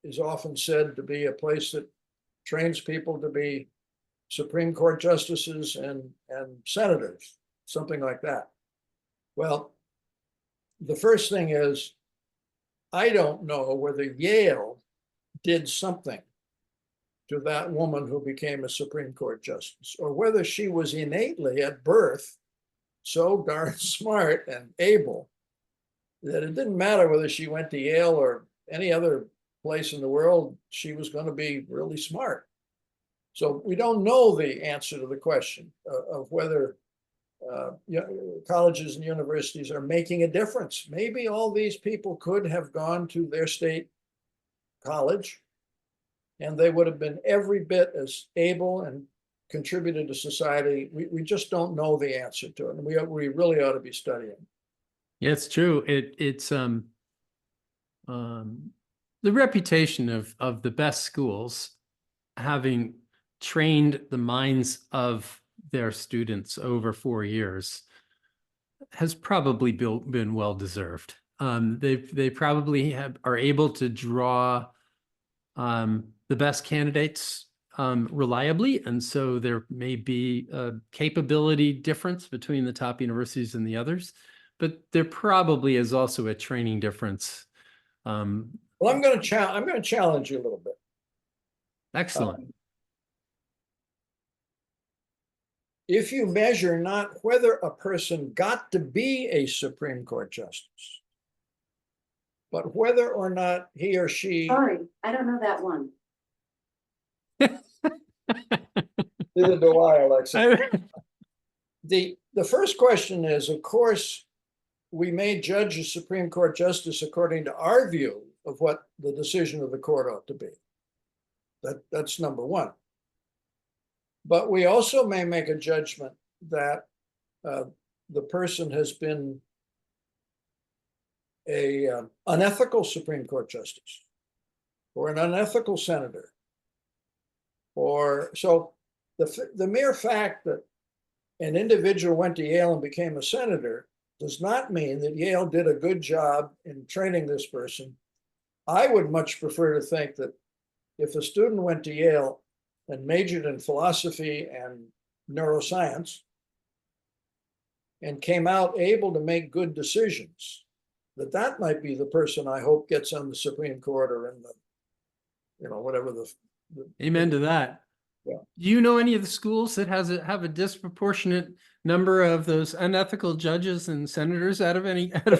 is often said to be a place that trains people to be Supreme Court justices and senators, something like that. Well, the first thing is, I don't know whether Yale did something to that woman who became a Supreme Court justice, or whether she was innately at birth so darn smart and able that it didn't matter whether she went to Yale or any other place in the world, she was going to be really smart. So we don't know the answer to the question of whether colleges and universities are making a difference. Maybe all these people could have gone to their state college and they would have been every bit as able and contributed to society. We just don't know the answer to it. And we really ought to be studying. Yeah, it's true. It's the reputation of the best schools having trained the minds of their students over 4 years has probably been well deserved. They probably are able to draw the best candidates reliably, and so there may be a capability difference between the top universities and the others, but there probably is also a training difference. Well, I'm going to challenge you a little bit. Excellent. If you measure not whether a person got to be a Supreme Court justice, but whether or not he or she. Sorry, I don't know that one. Neither do I, Alexa. The first question is, of course, we may judge a Supreme Court justice according to our view of what the decision of the court ought to be. That's number one. But we also may make a judgment that the person has been an unethical Supreme Court justice or an unethical senator. Or so the mere fact that an individual went to Yale and became a senator does not mean that Yale did a good job in training this person. I would much prefer to think that if a student went to Yale and majored in philosophy and neuroscience and came out able to make good decisions, that might be the person I hope gets on the Supreme Court or in the, whatever the Amen to that. Yeah. Do you know any of the schools that have a disproportionate number of those unethical judges and senators out of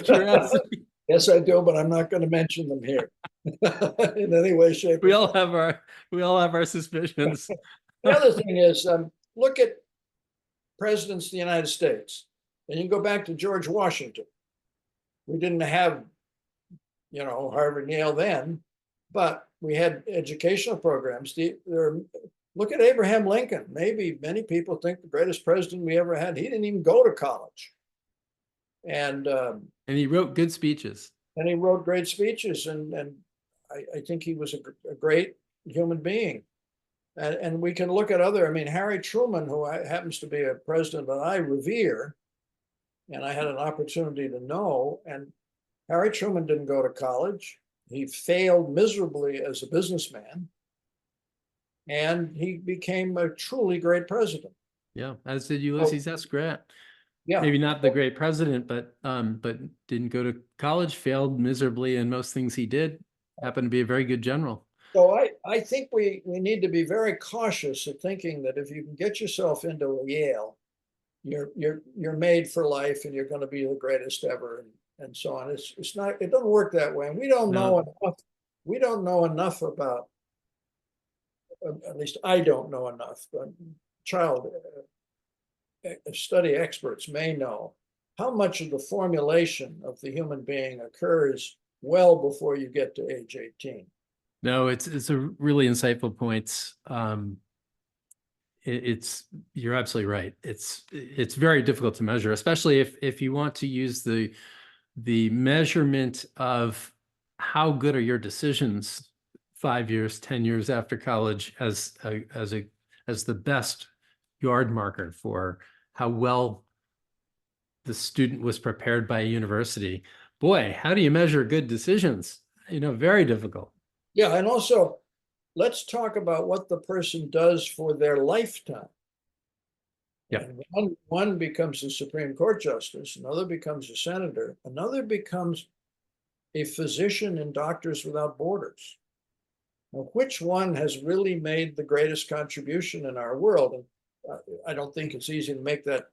curiosity? Yes, I do, but I'm not going to mention them here in any way, shape. We all have our suspicions. The other thing is, look at presidents of the United States. And you can go back to George Washington. We didn't have, Harvard and Yale then, but we had educational programs. Look at Abraham Lincoln. Maybe many people think the greatest president we ever had. He didn't even go to college. And he wrote good speeches. And he wrote great speeches. And I think he was a great human being. And we can look at Harry Truman, who happens to be a president that I revere, and I had an opportunity to know. And Harry Truman didn't go to college. He failed miserably as a businessman. And he became a truly great president. Yeah, as did Ulysses S. Grant. Yeah, maybe not the great president, but didn't go to college, failed miserably in most things he did. Happened to be a very good general. So I think we need to be very cautious of thinking that if you can get yourself into a Yale, you're made for life and you're going to be the greatest ever and so on. It's not. It doesn't work that way. And we don't know enough. We don't know enough about. At least I don't know enough. But child study experts may know how much of the formulation of the human being occurs well before you get to age 18. No, it's a really insightful point. You're absolutely right. It's very difficult to measure, especially if you want to use the measurement of how good are your decisions 5 years, 10 years after college as the best yard marker for how well the student was prepared by a university. Boy, how do you measure good decisions? Very difficult. Yeah, and also let's talk about what the person does for their lifetime. Yeah. And one becomes a Supreme Court justice, another becomes a senator, another becomes a physician in Doctors Without Borders. Now, which one has really made the greatest contribution in our world? And I don't think it's easy to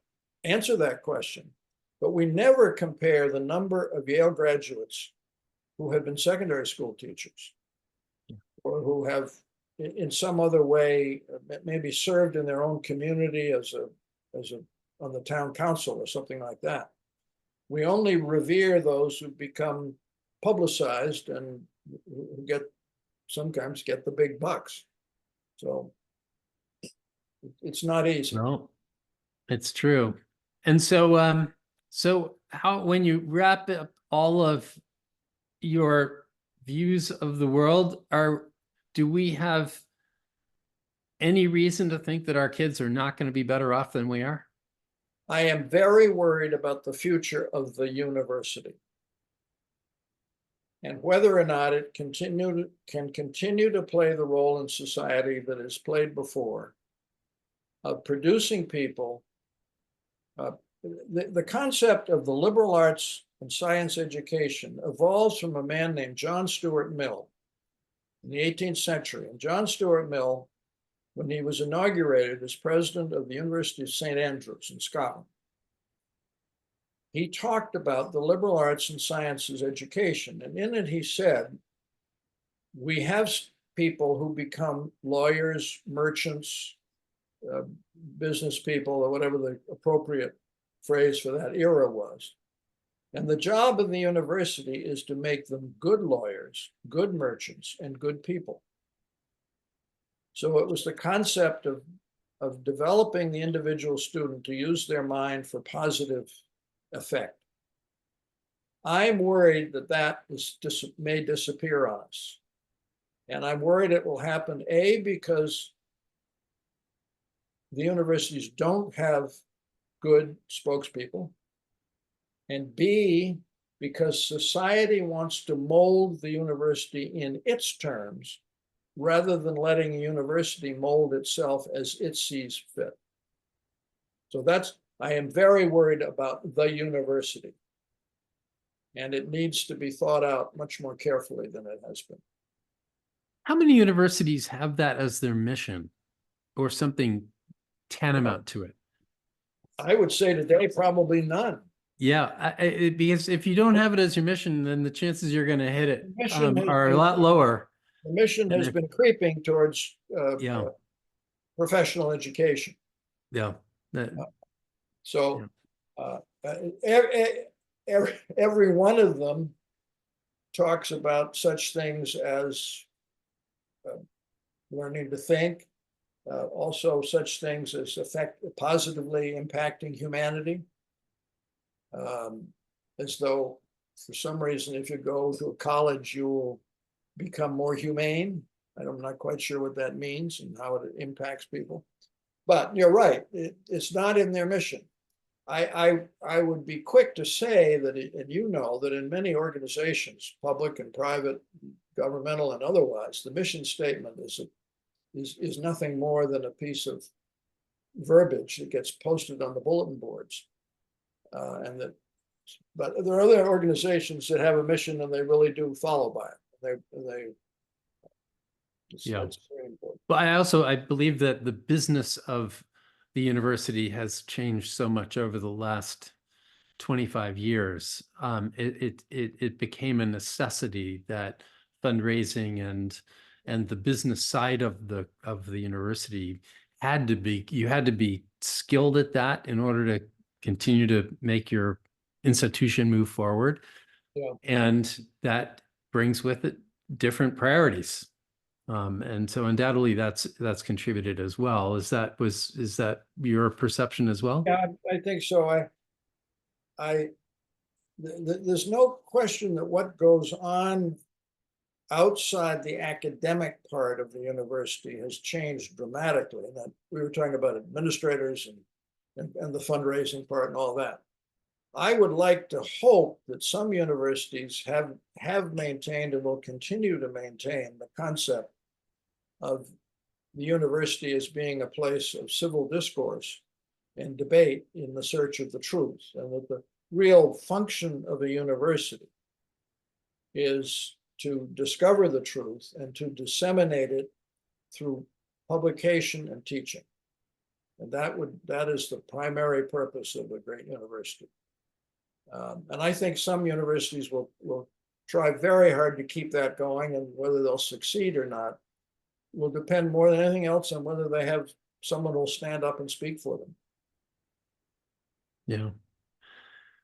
answer that question, but we never compare the number of Yale graduates who have been secondary school teachers or who have in some other way maybe served in their own community on the town council or something like that. We only revere those who become publicized and who sometimes get the big bucks. So it's not easy. No, it's true. And so when you wrap up all of your views of the world, do we have any reason to think that our kids are not going to be better off than we are? I am very worried about the future of the university and whether or not it can continue to play the role in society that it's played before of producing people. The concept of the liberal arts and science education evolves from a man named John Stuart Mill in the 18th century. And John Stuart Mill, when he was inaugurated as president of the University of St. Andrews in Scotland, he talked about the liberal arts and sciences education. And in it, he said, we have people who become lawyers, merchants, business people, or whatever the appropriate phrase for that era was. And the job of the university is to make them good lawyers, good merchants, and good people. So it was the concept of developing the individual student to use their mind for positive effect. I'm worried that may disappear on us. And I'm worried it will happen, A, because the universities don't have good spokespeople, and B, because society wants to mold the university in its terms rather than letting a university mold itself as it sees fit. So I am very worried about the university, and it needs to be thought out much more carefully than it has been. How many universities have that as their mission or something tantamount to it? I would say today, probably none. Yeah, because if you don't have it as your mission, then the chances you're going to hit it are a lot lower. The mission has been creeping towards Yeah. Professional education. Yeah. So every one of them talks about such things as learning to think, also such things as positively impacting humanity, as though for some reason, if you go to a college, you will become more humane. I'm not quite sure what that means and how it impacts people. But you're right, it's not in their mission. I would be quick to say that, and you know, that in many organizations, public and private, governmental and otherwise, the mission statement is nothing more than a piece of verbiage that gets posted on the bulletin boards. But there are other organizations that have a mission and they really do follow by it. Yeah. It's very important. But I believe that the business of the university has changed so much over the last 25 years. It became a necessity that fundraising and the business side of the university you had to be skilled at that in order to continue to make your institution move forward. Yeah. And that brings with it different priorities. And so undoubtedly that's contributed as well. Is that your perception as well? Yeah, I think so. There's no question that what goes on outside the academic part of the university has changed dramatically. And that we were talking about administrators and the fundraising part and all that. I would like to hope that some universities have maintained and will continue to maintain the concept of the university as being a place of civil discourse and debate in the search of the truth, and that the real function of a university is to discover the truth and to disseminate it through publication and teaching. And that is the primary purpose of a great university. And I think some universities will try very hard to keep that going, and whether they'll succeed or not will depend more than anything else on whether they have someone who will stand up and speak for them. Yeah.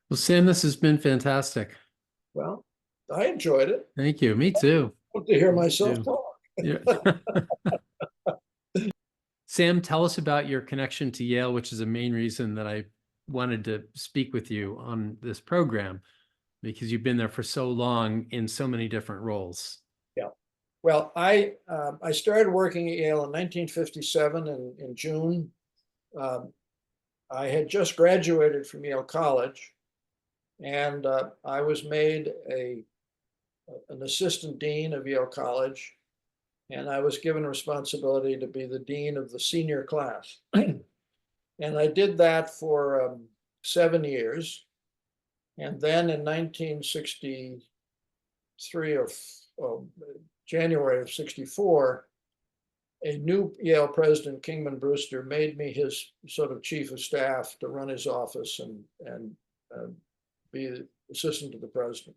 Well, Sam, this has been fantastic. Well, I enjoyed it. Thank you. Me too. I hope to hear myself talk. Yeah. Sam, tell us about your connection to Yale, which is a main reason that I wanted to speak with you on this program, because you've been there for so long in so many different roles. Yeah. Well, I started working at Yale in 1957 in June. I had just graduated from Yale College, and I was made an assistant dean of Yale College, and I was given responsibility to be the dean of the senior class. And I did that for 7 years. And then in 1963 or January of 64, a new Yale president, Kingman Brewster, made me his sort of chief of staff to run his office and be the assistant to the president.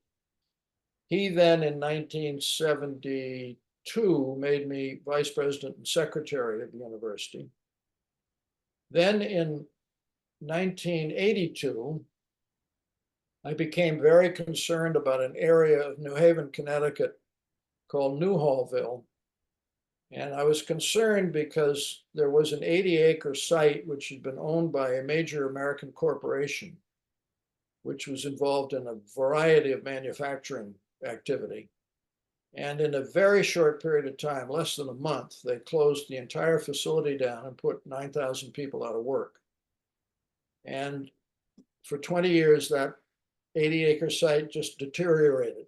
He then in 1972 made me vice president and secretary of the university. Then in 1982, I became very concerned about an area of New Haven, Connecticut called Newhallville. And I was concerned because there was an 80-acre site which had been owned by a major American corporation, which was involved in a variety of manufacturing activity. And in a very short period of time, less than a month, they closed the entire facility down and put 9,000 people out of work. And for 20 years, that 80-acre site just deteriorated.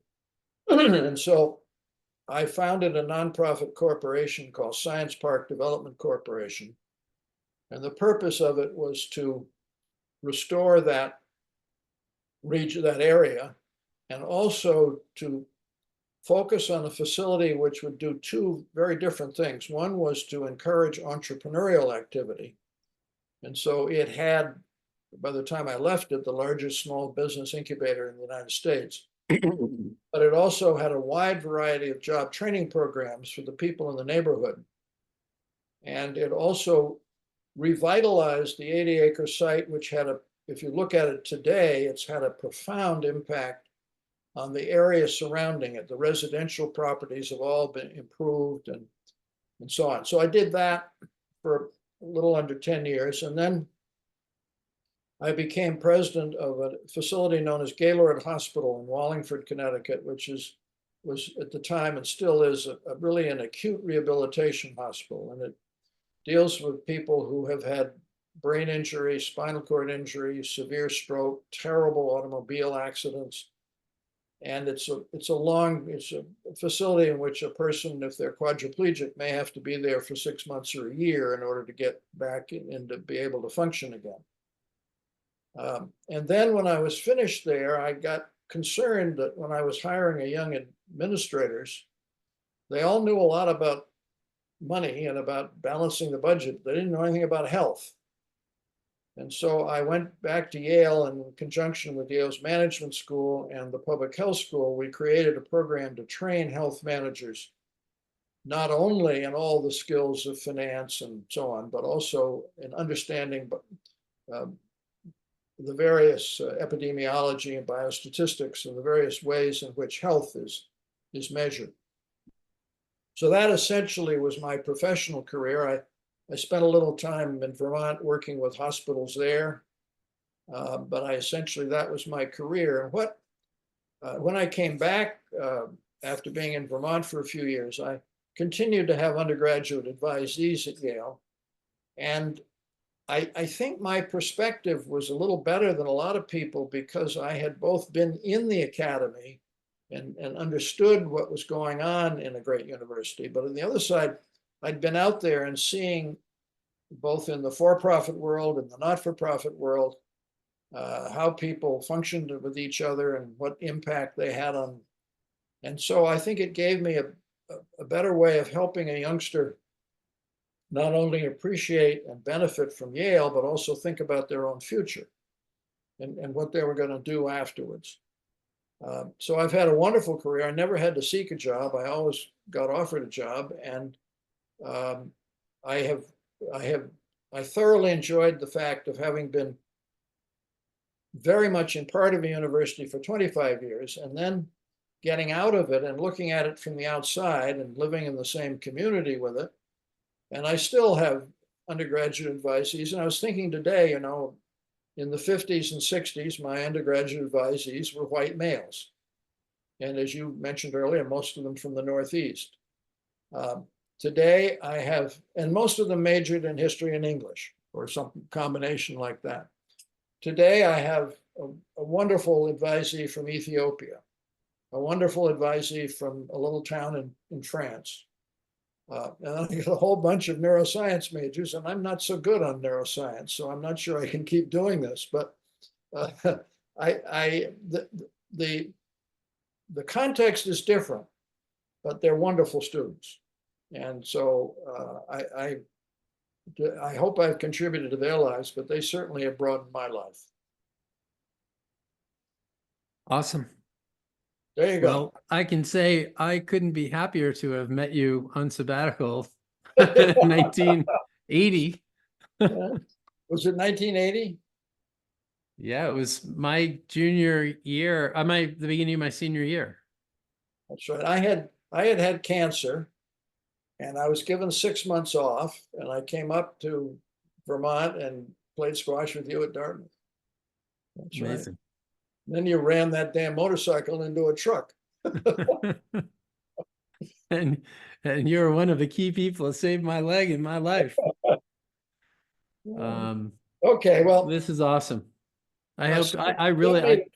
And so I founded a nonprofit corporation called Science Park Development Corporation. And the purpose of it was to restore that region, that area, and also to focus on a facility which would do two very different things. One was to encourage entrepreneurial activity. And so it had, by the time I left it, the largest small business incubator in the United States. But it also had a wide variety of job training programs for the people in the neighborhood. And it also revitalized the 80-acre site, which had a if you look at it today, it's had a profound impact on the area surrounding it. The residential properties have all been improved and so on. So I did that for a little under 10 years. And then I became president of a facility known as Gaylord Hospital in Wallingford, Connecticut, which was at the time and still is really an acute rehabilitation hospital. And it deals with people who have had brain injury, spinal cord injury, severe stroke, terrible automobile accidents. And it's a facility in which a person, if they're quadriplegic, may have to be there for 6 months or a year in order to get back and to be able to function again. And then when I was finished there, I got concerned that when I was hiring young administrators, they all knew a lot about money and about balancing the budget. They didn't know anything about health. And so I went back to Yale, and in conjunction with Yale's management school and the public health school, we created a program to train health managers, not only in all the skills of finance and so on, but also in understanding the various epidemiology and biostatistics and the various ways in which health is measured. So that essentially was my professional career. I spent a little time in Vermont working with hospitals there, but that was my career. And when I came back after being in Vermont for a few years, I continued to have undergraduate advisees at Yale. And I think my perspective was a little better than a lot of people because I had both been in the academy and understood what was going on in a great university. But on the other side, I'd been out there and seeing both in the for-profit world and the not-for-profit world, how people functioned with each other and what impact they had on. And so I think it gave me a better way of helping a youngster not only appreciate and benefit from Yale, but also think about their own future and what they were going to do afterwards. So I've had a wonderful career. I never had to seek a job. I always got offered a job, and I thoroughly enjoyed the fact of having been very much in part of a university for 25 years and then getting out of it and looking at it from the outside and living in the same community with it. And I still have undergraduate advisees. And I was thinking today, in the 50s and 60s, my undergraduate advisees were white males. And as you mentioned earlier, most of them from the Northeast. Today I have, and most of them majored in history and English or some combination like that. Today I have a wonderful advisee from Ethiopia, a wonderful advisee from a little town in France. And I got a whole bunch of neuroscience majors, and I'm not so good on neuroscience, so I'm not sure I can keep doing this. But the context is different, but they're wonderful students, and so I hope I've contributed to their lives, but they certainly have broadened my life. Awesome. There you go. Well, I can say I couldn't be happier to have met you on sabbatical in 1980. Was it 1980? Yeah, it was my junior year, the beginning of my senior year. That's right. I had cancer, and I was given 6 months off, and I came up to Vermont and played squash with you at Dartmouth. That's amazing. Right. Then you ran that damn motorcycle into a truck. and you're one of the key people that saved my leg in my life. Okay, well, this is awesome. I hope I really